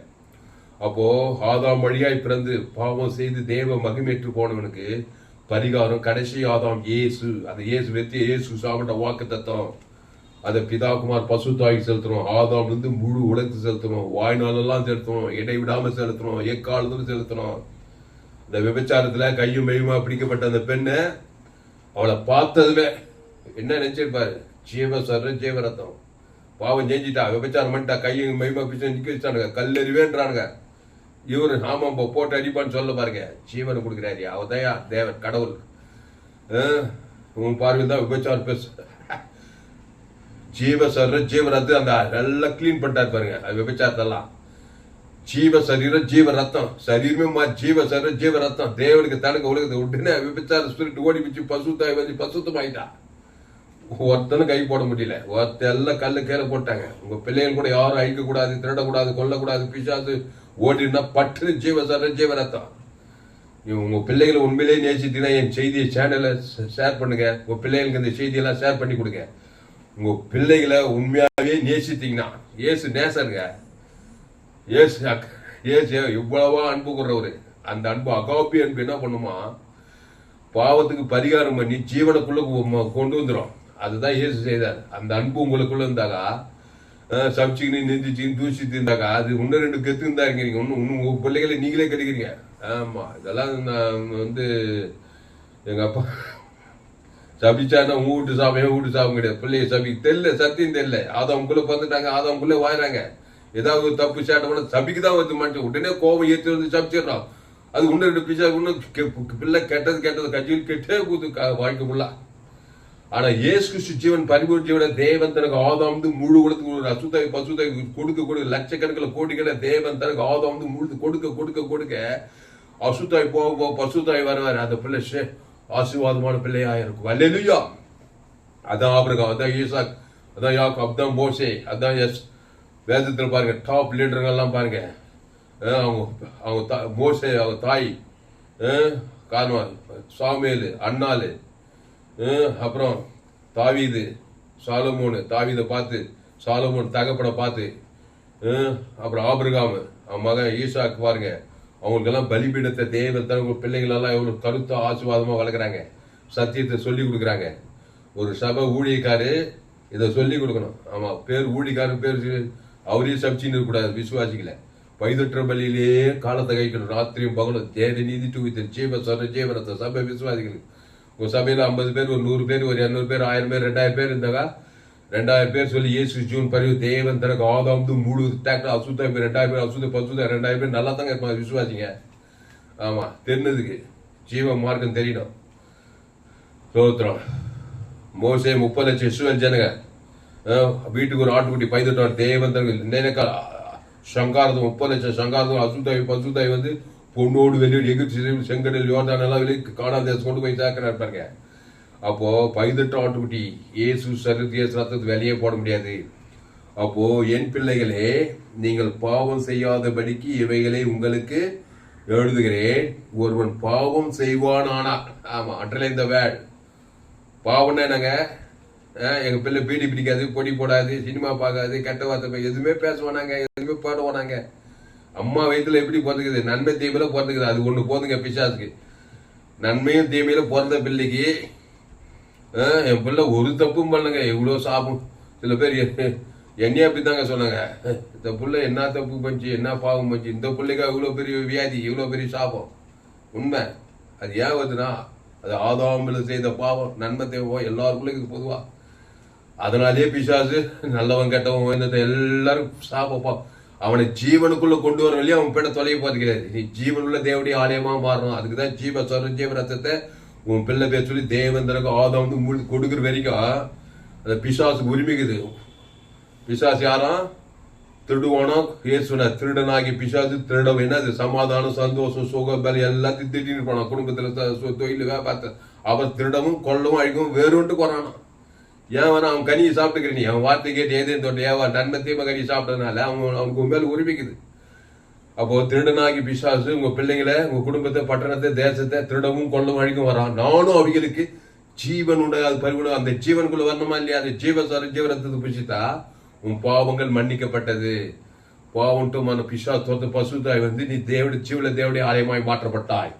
அப்போ ஆதாம் வழியாய் பிறந்து பாவம் செய்து தேவ மகிமேற்று போனவனுக்கு பரிகாரம் கடைசி ஆதாம் இயேசு. அந்த இயேசு வெற்றி இயேசு சாப்பிட்ட வாக்கு தத்துவம். அதை பிதாகுமார் பசுத்தாய்க்கு செலுத்தணும். ஆதாம் இருந்து முழு உலகத்துக்கு செலுத்தணும். வாய்நாளெல்லாம் செலுத்தணும். இடைவிடாம செலுத்தணும். எக்காலத்திலும் செலுத்தணும். இந்த விபச்சாரத்துல கையும் மெய்யுமா பிடிக்கப்பட்ட அந்த பெண்ணு அவளை பார்த்ததுல என்ன நினைச்சிருப்பாரு? ஜீவரத்தம். பாவம் செஞ்சிட்டா, விபச்சாரம் பண்ணிட்டா, கையும் மெய்யுமா பிடிச்சு நிக்க வச்சானுங்க, கல்லறிவேன்றானுங்க. இவரு ஆமா போட்டு அடிப்பான்னு சொல்ல பாருங்க. ஜீவனை கொடுக்குறாரு. அவதயா தேவன் கடவுள். உன் பார்வையில் தான் விபச்சாரம் பேச ஜீவரத்து அந்த எல்லாம் கிளீன் பண்ணிட்டாரு பாருங்க. அது விபச்சாரத்தெல்லாம் ஜீவ சரீரம் ஜீவ ரத்தம், சரீரமே ஜீவ ரத்தம். தேவனுக்கு தனக்கு உலகத்தை உடனே விபச்சார ஸ்பிரிட் ஓடி பிச்சு பசுத்தாய் வந்து பசுத்தமாயிட்டா. ஒருத்தனும் கை போட முடியல. எல்லாம் கல்லு கீழே போட்டாங்க. உங்க பிள்ளைகள் கூட யாரும் அழிக்க கூடாது, திருடக்கூடாது, கொல்லக்கூடாது, பிசாசு ஓடினா பட்டு ஜீவ ரத்தம். உங்க பிள்ளைகளை உண்மையிலேயே நேசித்தீங்கன்னா என் செய்தியை சேனலை ஷேர் பண்ணுங்க. உங்க பிள்ளைகளுக்கு இந்த செய்தியெல்லாம் ஷேர் பண்ணி கொடுங்க. உங்க பிள்ளைகளை உண்மையாவே நேசித்தீங்கன்னா, ஏசு நேசருங்க. ஏசு இவ்வளவா அன்பு கூறவரு. அந்த அன்பு அகாப்பி அன்பு என்ன பண்ணுமா? பாவத்துக்கு பரிகாரம் பண்ணி ஜீவனுக்குள்ள கொண்டு வந்துடும். அதுதான் இயேசு செய்தார். அந்த அன்பு உங்களுக்குள்ள இருந்தாக்கா, சமைச்சிக்கின்னு நெஞ்சிச்சின்னு தூசிட்டு இருந்தாக்கா, அது இன்னும் 2 கெத்து இருந்தா இருக்கீங்க. உங்க பிள்ளைகளை நீங்களே கிடைக்கிறீங்க. ஆமா, இதெல்லாம் நான் வந்து எங்க அப்பா சபிச்சானா வீட்டு சாபம் கிடையாது. பிள்ளைய சபிக்கு தெரியல, சத்தியம் தெரியல. ஆதவங்குள்ள பிறந்துட்டாங்க, ஆதவங்குள்ள வாயிறாங்க. ஏதாவது ஒரு தப்பு சேட்டை பண்ண சபிக்குதான் வந்து மனுஷன் உடனே கோபம் ஏற்றி வந்து சபிச்சிடறான். அது இன்னும் 2 பிச்சா இன்னும் பிள்ளை கெட்டது கட்சியில் கெட்டே கூத்து வாழ்க்கை ஃபுல்லா. ஆனா இயேசு கிறிஸ்து ஜீவன் பரிபூர்ண ஜீவன தேவன் தனக்கு ஆதாம் முழு உலகத்துக்கு அசுத்தாய் பசுத்தாய் கொடுக்க லட்சக்கணக்கில் கோடிகளை தேவன் தனக்கு ஆதாம் முழு கொடுக்க அசுத்தாய் போக பசுத்தாய் வர அந்த பிள்ளை ஆசீர்வாதமான பிள்ளையா இருக்கும். அல்லேலூயா. அதான் ஆபிரகாம், அதான் ஈசாக், அதான் யாக்கோப், அதான் மோசே, அதான் வேதத்தில் பாருங்க. டாப் லீடருங்கெல்லாம் பாருங்க. அவங்க மோசே, அவங்க தாய் காரணம் சாமுவேலு, அண்ணாலு, அப்புறம் தாவீது, சாலமோனு, தாவீதை பார்த்து சாலமோன் தகப்பனை பார்த்து, அப்புறம் ஆபிரகாம் அவன் மகன் ஈசாக்கு பாருங்க. அவங்களுக்கெல்லாம் பலிபீடத்தை தேவன் தனக்கு பிள்ளைகளெல்லாம் எவ்வளவு கருத்தா ஆசீர்வாதமா வளர்க்குறாங்க. சத்தியத்தை சொல்லி கொடுக்குறாங்க. ஒரு சபை ஊழியக்காரு இதை சொல்லி கொடுக்கணும். ஆமா, பேர் ஊழியக்காரு பேர் அவரே சப்சின்னு இருக்கக்கூடாது. விசுவாசிக்கல பைதொற்ற பலியிலேயே காலத்தை கைக்கணும். ராத்திரியும் பகலும் தேவ நீதி தூவித்த ஜீவரத்தை சபை விசுவாசிகளுக்கு. ஒரு சபையில 50 பேர், ஒரு 100 பேர், ஒரு 200 பேர், 1000 பேர், 2000 பேர் இருந்தாக்கா 2000 பேர் சொல்லி இயேசு ஜீவன் பரிவு தேவன் தனக்கு ஆதாம் முழு டேக்டர் அசுத்த பேர், 2000 பேர் அசுத்த 2000 பேர் நல்லா தாங்க இருப்பாங்க. விசுவாசிங்க. ஆமா, தெரிஞ்சதுக்கு ஜீவ மார்க்கம் தெரியணும். சோத்திரம். மோசே 30 லட்சம் இஸ்ரவேல் ஜனங்க வீட்டுக்கு ஒரு ஆட்டுக்குட்டி பைதட்டார் தேவன் தனக்கு சங்காரதம் 30 லட்சம் சங்காரதம் அசுத்தாய் பசுத்தாய் வந்து பொண்ணோடு வெளியே எகிப்து செங்கடல் யோர்தான் எல்லாம் வெளியே காணாத தேசம் கொண்டு போய் சேர்க்கிறார் பாருங்க. அப்போ 18 ஆட்டுக்குட்டி இயேசு சரீரத்து ரத்தத்தை வெளியே போட முடியாது. அப்போ என் பிள்ளைகளே, நீங்கள் பாவம் செய்யாதபடிக்கு இவைகளை உங்களுக்கு எழுதுகிறேன். ஒருவன் பாவம் செய்வானானா, ஆமா, அண்டர்லைன் தி வேர்ட். பாவம்னா என்னங்க? எங்க பிள்ளை பீடி பிடிக்காது, பொடி போடாது, சினிமா பார்க்காது, கெட்ட வார்த்தை எதுவுமே பேசுவானாங்க, எதுவுமே பாடுவானாங்க. அம்மா வயிற்றுல எப்படி பிறந்துக்குது? நன்மை தீமையில பிறந்துக்குது. அது ஒண்ணு போதுங்க பிசாசுக்கு. நன்மையும் தீமையில பிறந்த பிள்ளைக்கு என் பிள்ளை ஒரு தப்பும் பண்ணுங்க, எவ்வளவு சாபம். சில பேர் என்னைய அப்படித்தாங்க சொன்னாங்க. இந்த பிள்ளை என்ன தப்பு பண்ணிச்சு, என்ன பாவம் பண்ணிச்சு, இந்த பிள்ளைக்கு இவ்வளவு பெரிய வியாதி, இவ்வளவு பெரிய சாபம். உண்மை. அது ஏன் வருதுன்னா, அது ஆதாமில் செய்த பாவம். நன்மை தேவை எல்லாருக்குள்ளையும் பொதுவா. அதனாலே பிசாசு நல்லவன் கெட்டவன் எல்லாரும் சாபப்பா. அவனை ஜீவனுக்குள்ள கொண்டு வர வழியும் அவன் பேட தொலைய பார்த்துக்கிறாரு. நீ ஜீவனுள்ள தேவடைய ஆலயமா மாறணும். அதுக்குதான் ஜீவ ரத்தத்தை உன் பிள்ளை பேர் சொல்லி தேவன் தனக்கு ஆதாம் கொடுக்குற வரைக்கும் அந்த பிசாசுக்கு உரிமைக்குது. பிசாசு யாரும் திருடுவானோ ஏசுன திருடனாகி பிசாசு திருடம் என்னது? சமாதானம், சந்தோஷம், சுகம், பலி எல்லாத்தையும் திட்டின்னு போனான். குடும்பத்துல தொழில் வியாபாரத்தை அவன் திருடவும் கொள்ளவும் அழிக்கவும் வேறுண்டு போறானா. ஏன் வேணா அவன் கனியை சாப்பிட்டுக்கிற நீ அவன் வார்த்தை கேட்டு ஏதேன்னு தோட்ட ஏவா நன்மை தீமை கனி சாப்பிட்டதுனால அவனுக்கு மேல உரிமைக்குது. அப்போ திருடனாகி பிசாசு உங்க பிள்ளைங்களை, உங்க குடும்பத்தை, பட்டணத்தை, தேசத்தை திருடவும் கொள்ளவும் அழிக்கும் வரான். நானும் அவங்களுக்கு ஜீவனுடைய அது பரிவுடன் அந்த ஜீவனுக்குள்ள வரணுமா இல்லையா? அந்த ஜீவரத்தை புசித்தா உன் பாவங்கள் மன்னிக்கப்பட்டது. பாவம்ட்டுமான பிசாசு பசுத்தாய் வந்து நீ தேவடைய ஆலயமாய் மாற்றப்பட்டாய்.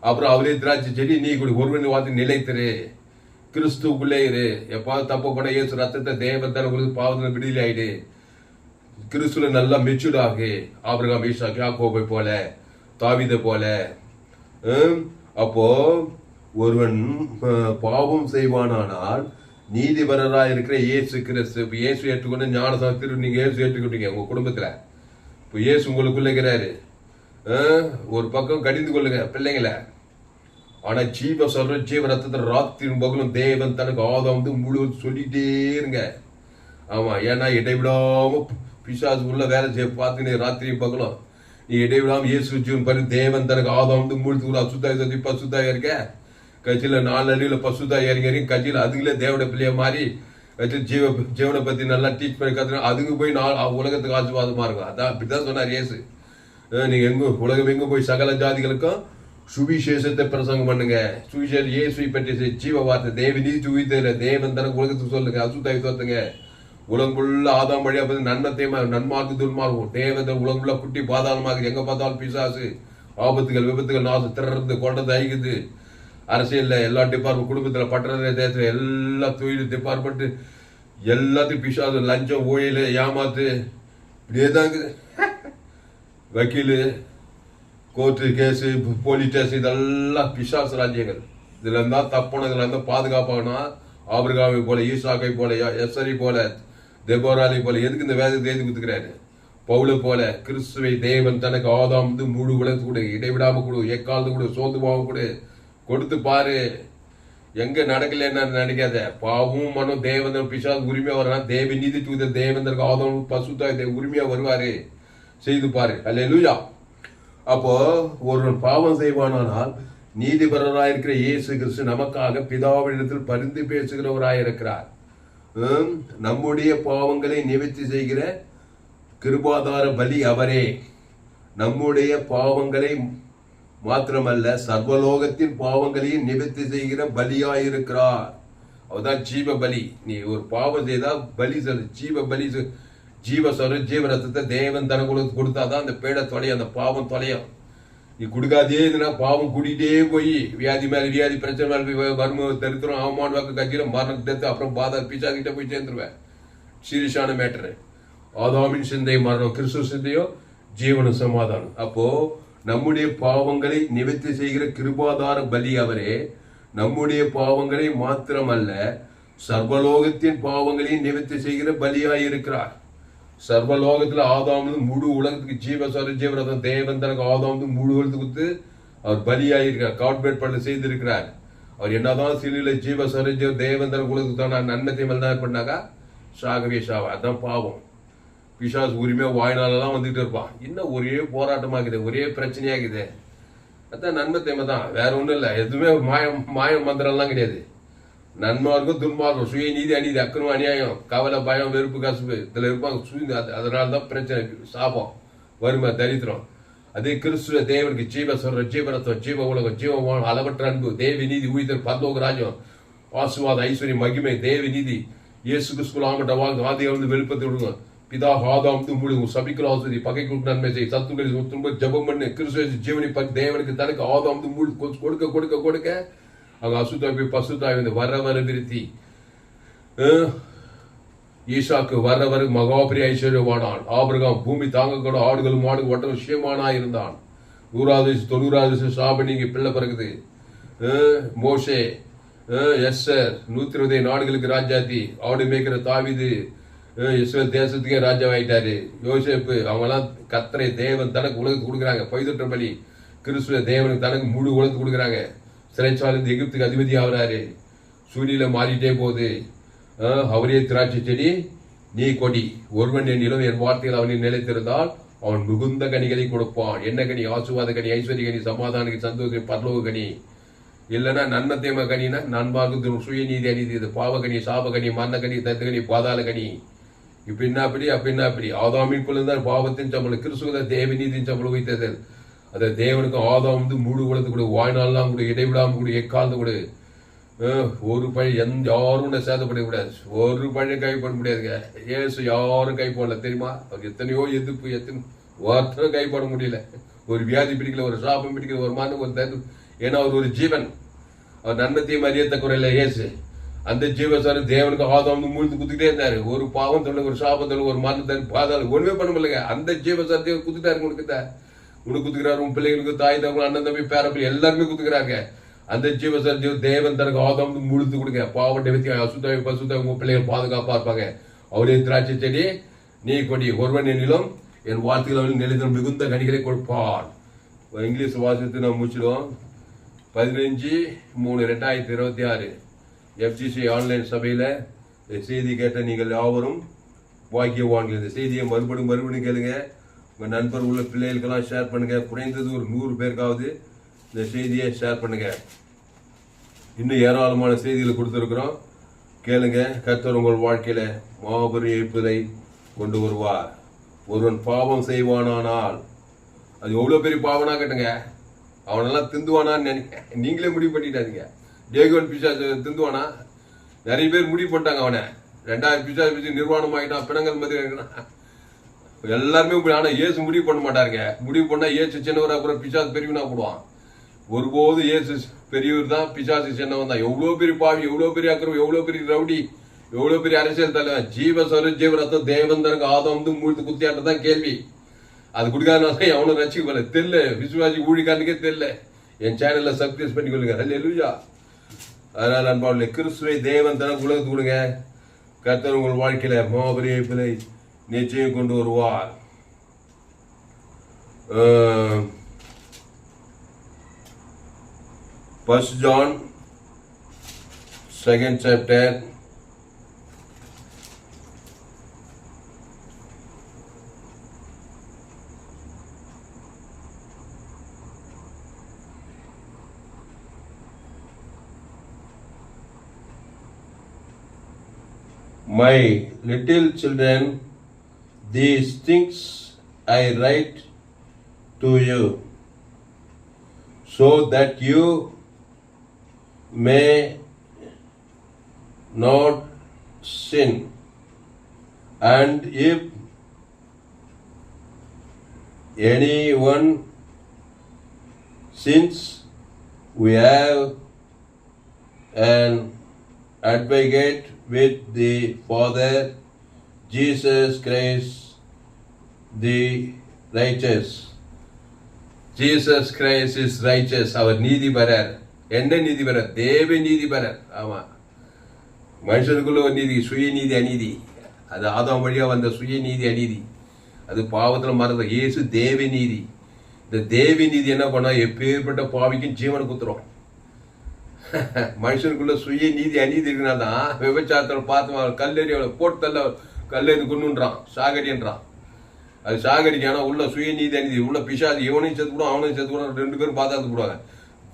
அப்புறம் அவரே திராட்சை செடி நீ கூட ஒருவன் வார்த்தை நிலைத்திரு. கிறிஸ்துக்குள்ளே இரு. எப்பாவது தப்பு பண்ண இயேசு ரத்தத்தை தேவன் தர உங்களுக்கு பாவத்தில் விடுதலை ஆயிடு. கிறிஸ்துல நல்லா மெச்சூர்ட் ஆகு. ஆபிரகாம், ஈசாக்கு, யாக்கோபை போல, தாவீதை போல. அப்போ ஒருவன் பாவம் செய்வானானால் நீதிபரராக இருக்கிற இயேசு கிறிஸ்து, இப்போ இயேசு ஏற்றுக்கொண்டு ஞானசாஸ்திரம் நீங்க இயேசு ஏற்றுக்கிட்டீங்க உங்க குடும்பத்துல. இப்போ இயேசு உங்களுக்குள்ள இருக்கிறாரு. ஒரு பக்கம் கடிந்து கொள்ளுங்க பிள்ளைங்களை. ஆனா ஜீவ சொல்ற ஜீவ ரத்தத்தை ராத்திரி பகலும் தேவன் தனக்கு ஆதாம் முழுவதும் சொல்லிட்டே இருங்க. ஆமா, ஏன்னா இடைவிடாம பிசாசு உள்ள வேலை செய்ய பார்த்து ராத்திரியும் பகலும் நீ இடைவிடாம இயேசு ஜீவன் பண்ணி தேவன் தனக்கு ஆதாம் முழுத்து அசுத்தாய் பசுத்தாய் இருக்க. கட்சியில 4 அடியில பசுத்தாய் இறங்கி கட்சியில அதுங்களே தேவட பிள்ளைய மாறி கட்சியில் ஜீவனை பத்தி நல்லா டீச் பண்ணி கத்துனா அதுக்கு போய் உலகத்துக்கு ஆசீர்வாதமா இருக்கும். அதான் அப்படிதான் சொன்னார் இயேசு. நீங்க உலகம் எங்க போய் சகல ஜாதிகளுக்கும் சுவிசேஷத்தை பிரசங்கம் பண்ணுங்க. சுவிசேஷம் இயேசுவை பற்றி ஜீவ வார்த்தை தேவனி சுவித்தல தேவன் தனக்கு உலகத்துக்கு சொல்லுங்க. அசுத்தாய் தோத்துங்க. உலகம் ஃபுல்லா ஆதாம் வழியா பார்த்து நன்மத்தையுமா நன்மார்க்கு துன்மார்க்கும் தேவதை உலகம் ஃபுல்லா குட்டி பாதாளமாகுது. எங்க பார்த்தாலும் பிசாசு, ஆபத்துகள், விபத்துகள், நாசம், திறது, கொண்டது, ஐக்குது. அரசியல்ல எல்லா டிபார்ட்மெண்ட், குடும்பத்துல, பட்டணத்துல, தேசத்துல எல்லா தொழில் டிபார்ட்மெண்ட் எல்லாத்தையும் பிசாசு, லஞ்சம், ஊழல், ஏமாத்து இப்படியேதாங்க. வக்கீலு, கோர்ட்டு கேஸு, போலீஸ் ஸ்டேஷன் இதெல்லாம் பிசாசு ராஜ்யங்கள். இதுல இருந்தா தப்பான, இதுல இருந்தா பாதுகாப்பாகனா ஆபிரகாமை போல, ஈசாக்கை போல, எஸ்ஸரி போல, தெபோராலை போல எதுக்கு இந்த வேதத்தை எழுதி கொடுத்துக்கிறாரு? பவுல போல கிறிஸ்துவை தேவன் தனக்கு ஆதாம் முழு உலகத்து கூட இடைவிடாம கொடு, எக்காலத்து கூட, சோத்து பாவம் கூட கொடுத்து பாரு. எங்க நடக்கலன்னு நினைக்காத. பாவமும் மனம் தேவந்தன் பிசாசு உரிமையா வர்றான். தேவ நீதி தூத தேவந்தருக்கு ஆதாம் பசுத்தாய் உரிமையா வருவாரு. செய்து பாரு. அல்லேலூயா. அப்போ ஒருவன் பாவம் செய்வானால் நீதிபரராயிருக்கிற இயேசு கிறிஸ்து நமக்காக பிதாவிடத்தில் பரிந்து பேசுகிறவராயிருக்கிறார். நம்முடைய பாவங்களை நிவர்த்தி செய்கிற கிருபாதார பலி அவரே. நம்முடைய பாவங்களை மாத்திரமல்ல சர்வலோகத்தின் பாவங்களையும் நிவர்த்தி செய்கிற பலியாயிருக்கிறார். அவர்தான் ஜீவ பலி. நீ ஒரு பாவம் செய்தா பலி சொல்லு, ஜீவ பலி. ஜீவ சொல்ற ஜீவ ரத்தத்தை தேவன் தனக்கு கொடுத்தாதான் அந்த பேட தொலையும், அந்த பாவம் தொலையும். நீ கொடுக்காதே இதுனா பாவம் கூட்டிகிட்டே போய் வியாதி மேல வியாதி, பிரச்சனை மேல வறுமை, தரித்திரம், அவமான வாக்கு, கட்சியில மரணம், டெத்து, அப்புறம் பாதா பிச்சா கிட்ட போய் சேர்ந்துருவேன். சீரியஸான மேட்டரு. ஆதாமின் சிந்தை மரணம், கிறிஸ்துவ சிந்தையோ ஜீவன சமாதானம். அப்போ நம்முடைய பாவங்களை நிவர்த்தி செய்கிற கிருபாதார பலி அவரே. நம்முடைய பாவங்களை மாத்திரமல்ல சர்வலோகத்தின் பாவங்களையும் நிவர்த்தி செய்கிற பலியாயிருக்கிறார். சர்வலோகத்துல ஆதாம் முழு உலகத்துக்கு ஜீவரதம் தேவன் தனக்கு ஆதாம் முழு உலகத்துக்கு கொடுத்து அவர் பலியாயிருக்கார். கார்பரேட் பண்ண செய்திருக்கிறார். அவர் என்னதான் சிலையில ஜீவ தேவன் தனக்கு உலகத்துக்கு தான் நன்மத்தை மேல்தான் பண்ணாக்கா சாகவே சாவா. அதான் பாவம். பிசாசு உரிமையா வாய்நாளெல்லாம் வந்துட்டு இருப்பான். இன்னும் ஒரே போராட்டமாகுது, ஒரே பிரச்சனையாகுது. அதான் நன்மை தேமை தான், வேற ஒன்றும் இல்லை. எதுவுமே மாயம் மந்திரம்லாம் கிடையாது. நன்மை இருக்கும், துன்மார்க்கம், சுய நீதி, அநீதி, அக்கிரமம், அநியாயம், கவலை, பயம், வெறுப்பு, கசுப்பு இதுல இருப்பாங்க. அதனாலதான் பிரச்சனை, சாபம், வறுமை, தரித்திரம். அதே கிறிஸ்துவ தேவனுக்கு ஜீவ சொல்ற ஜீவரத்தம், ஜீவ உலகம், ஜீவமான அளவற்ற அன்பு, தேவி நீதி, உயிர், பரலோக ராஜ்யம், ஆசீர்வாதம், ஐஸ்வர்யம், மகிமை, தேவி நீதி, இயேசு கிறிஸ்துவின் ஆமட்ட வாங்க ஆதியிலிருந்து வெளிப்படுத்தி விடுங்க. பிதா ஆதாம் முழு சபிக்கல் ஆசிரி பகை கொடுக்க நன்மை செய் சத்துக்களை துன்ப ஜபம் பண்ணு. கிறிஸ்துவ ஜீவனை தேவனுக்கு தனக்கு ஆதாம் முழு கொடுக்க கொடுக்க கொடுக்க அங்க அசுத்தாய் பசுத்தாய் வந்து வர விருத்தி. ஈசாக்கு வர மகாபிரிய ஐஸ்வர்யவானான். ஆபிரகாம் பூமி தாங்க கூட ஆடுகள் மாடு ஒட்ட விஷயமானா இருந்தான். 100வது 90வது சாபனிக்கு பிள்ளை பிறகுது. மோசே, எஸ்ஸர் 120 நாடுகளுக்கு ராஜாத்தி. ஆடு மேய்க்கிற தாவீது இஸ்ரேல் தேசத்துக்கே ராஜாவாயிட்டாரு. யோசேப்பு அவங்கெல்லாம் கத்தரை தேவன் தனக்கு உலகத்துக்கு கொடுக்குறாங்க. பைதொற்ற பலி கிறிஸ்துவ தேவனுக்கு தனக்கு முழு உலகத்துக்கு கொடுக்குறாங்க. சிறைச்சாலிருந்து எகிப்துக்கு அதிபதி ஆகிறாரு. சூரியல மாறிட்டே போகுது. அவரே திராட்சை செடி, நீ கொடி. ஒருவன் என் நிலம் என் வார்த்தைகள் அவனை நிலைத்திருந்தால் அவன் மிகுந்த கனிகளை கொடுப்பான். என்ன கனி? ஆசுவாத கனி, ஐஸ்வர்ய கனி, சமாதான கனி, சந்தோஷ பரலோக கனி. இல்லைன்னா நன்மத்தேம கனினா நண்பார்க்கு சுயநீதி அநீதி, இது பாவகனி, சாபகனி, மரணகனி, தத்துகனி, பாதாள கனி. இப்படின்னா அப்படி ஆதாமின் தான் பாவத்தின் சம்பளம், கிறிஸ்துவ தேவ நீதியின் சம்பளம் வைத்தது. அதை தேவனுக்கு ஆதாம் முழு உலகத்து கூட வாழ்நாள்லாம் கூட இடைவிடாம கூட எக்காந்து கூட ஒரு பழி யாரும் சேதப்படக்கூடாது. ஒரு பழி கைப்பட முடியாதுங்க. ஏசு யாரும் கை போடல தெரியுமா? அவர் எத்தனையோ எதிர்ப்பு, எத்தனை ஒருத்தரும் கைப்பட முடியல. ஒரு வியாதி பிடிக்கல, ஒரு சாபம் பிடிக்கல, ஒரு மரணம், ஒரு ஏன்னா அவர் ஒரு ஜீவன். அவர் நன்மத்தையும் அறியத்த குறையில ஏசு. அந்த ஜீவசாரி தேவனுக்கு ஆதாம் மூழ்ந்து குத்துக்கிட்டே இருந்தாரு. ஒரு பாவம் தொழில், ஒரு சாபம் தொழில், ஒரு மரணத்தல் பாதாளம் ஒண்ணுமே பண்ண முடியல. அந்த ஜீவசாரி தேவன் குத்துட்டாரு. உனக்கு குத்துக்கிறாரு, உன் பிள்ளைகளுக்கு, தாய் தகவல், அண்ணன் தம்பி, பேரப்பிள்ளை எல்லாருமே குத்துக்கிறாங்க. அந்த ஜீவசாரி தேவன் தனக்கு ஆதாம் முழுத்து கொடுங்க. பாவம் நிவர்த்தி, அசுத்தாய் பசுத்தாய் உங்க பிள்ளைகள் பாதுகாப்பா இருப்பாங்க. அவரே திராட்சை செடி, நீ கொடி, ஒருவன் என்னிலும் என் வார்த்தைகள் அவர்கள் நிலைத்தல் மிகுந்த கனிகளை கொடுப்பான். இங்கிலீஷ் வாசித்து நம்ம முடிச்சிடுவோம். 15/3/2026 FGC ஆன்லைன் சபையில செய்தி கேட்ட நீங்கள் யாவரும் வாக்கியவான்கள். இந்த செய்தியை மறுபடியும் கேளுங்க. உங்க நண்பர் உள்ள பிள்ளைகளுக்கெல்லாம் ஷேர் பண்ணுங்க. குறைந்தது ஒரு 100 பேருக்காவது இந்த செய்தியை ஷேர் பண்ணுங்க. இன்னும் ஏராளமான செய்திகளை கொடுத்துருக்குறோம், கேளுங்க. கர்த்தர் உங்கள் வாழ்க்கையில மாபெரும் எழுப்புதலை கொண்டு வருவார். ஒருவன் பாவம் செய்வானானால், அது எவ்வளவு பெரிய பாவனா கட்டுங்க, அவனெல்லாம் திந்துவானான்னு நினைக்க நீங்களே முடிவு பண்ணிட்டாதீங்க. டேகோன் பிசாசு திந்துவானா? நிறைய பேர் முடிவு பண்ணிட்டாங்க. அவனை 2000 பிசாசு நிர்வாணம் ஆகிட்டான், பிணங்கள் மதியம் எல்லாருமே. ஆனா இயேசு முடிவு பண்ண மாட்டாருங்க. முடிவு பண்ணா இயேசு சின்னவர், அப்புறம் பிசாசு பெரியவனா போடுவான். ஒருபோது இயேசு பெரியவர் தான், பிசாசு சின்னவன் தான். எவ்வளவு பெரிய பாவி, எவ்வளவு பெரிய அக்கிரம், எவ்வளவு பெரிய ரவுடி, எவ்வளவு பெரிய அரசியல் தலைவன். ஜீவசரு ஜீவரத்தம் தேவந்தனுக்கு ஆதம் மூழ்த்து குத்தியாட்டதான் கேள்வி. அது கொடுக்காதனால அவனும் ரசிக்கப்படல. தெரியல, விசுவாசி ஊழிக்காரனுக்கே தெரியல. என் சேனல்ல சப்ஸ்கிரைப் பண்ணி கொள்ளுங்க. அல்லேலூயா. அதனால அன்பாவுள்ள கிறிஸ்துவை தேவன் தனக்கு உலகத்துக்கு கொடுங்க. கர்த்தர் உங்கள் வாழ்க்கையில மாபெரிய எழுப்புதலை நிச்சயம் கொண்டு வருவார். 1 John 2nd chapter My little children, these things I write to you, so that you may not sin. And if anyone sins, we have an advocate with the Father, Jesus Christ the righteous. Jesus Christ is righteous. அவர் நீதிபரர். என்ன நீதிபரர்? தேவ நீதிபரர். ஆமா, மனுஷனுக்குள்ள ஒரு நீதி, சுய நீதி, அநீதி. அது ஆதாம் வழியா வந்த சுய நீதி, அநீதி. அது பாவத்துல மறந்த. இயேசு தேவ நீதி. இந்த தேவ நீதி என்ன பண்ணா, எப்பேற்பட்ட பாவிக்கும் ஜீவனை குத்துறோம். மனுஷனுக்குள்ள சுய நீதி, அநீதி இருக்குனாதான் விபச்சாரத்துல பார்த்து கல்லறி போட்டு தள்ள, கல்லறி கொண்டுன்றான், சாகடின்றான். அது சாகடிக்கு. ஆனா உள்ள சுய நீதி, அநீதி உள்ள பிசாது. இவனையும் செத்து கூட அவனையும் செத்து கூட 2 பேரும் பாதாத்து போடுவாங்க.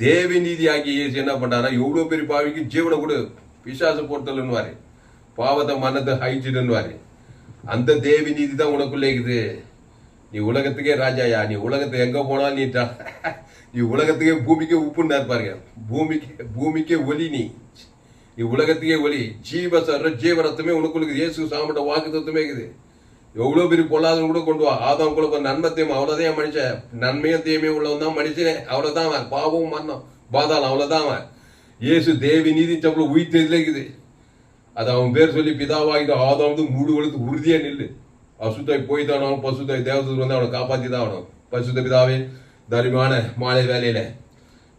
தேவ நீதி ஆகிய இயேசு என்ன பண்றாரா, எவ்வளவு பெரிய பாவிக்கு ஜீவனை கொடு, பிசாசு போட்டல்னுவாரு, பாவத்தை மரணத்தை அழிச்சிடுன்னுவாரு. அந்த தேவ நீதி தான் உனக்குள்ளே இருக்குது. நீ உலகத்துக்கே ராஜாயா. நீ உலகத்தை எங்க போனா நீ உலகத்துக்கே, பூமிக்கே உப்புன்னு இருப்பாருங்க. பூமிக்கே ஒலி. நீ உலகத்துக்கே ஒலி. ஜீவரத்தமே உனக்குள்ள இயேசு சாமட்ட வாக்கு தத்துவமே இருக்குது. எவ்வளவு பெரிய பொல்லாதவன் கூட கொண்டு வா. ஆதாம் கூட நன்மத்தையும், அவ்வளவுதான் மனுஷன். நன்மையும் தீமையும் உள்ளவன் தான் மனுஷனே. அவ்வளவுதான் அவன். பாவம் மரணம் பாதாளம் அவ்வளவுதான் அவன். இயேசு தேவி நீதி சம்பளம் உயிர்த்ததுல இருக்குது. அது அவன் பேர் சொல்லி பிதாவாகிட்டு ஆதாம் மூடு வளர்த்து உறுதியா நில்லு. அசுத்தாய் போய் தான் ஆகணும். பசுத்தாய் தேவதூர் வந்து அவனை காப்பாற்றி தான் ஆகணும். பசுத்த பிதாவே, தரிமான மாலை வேலையில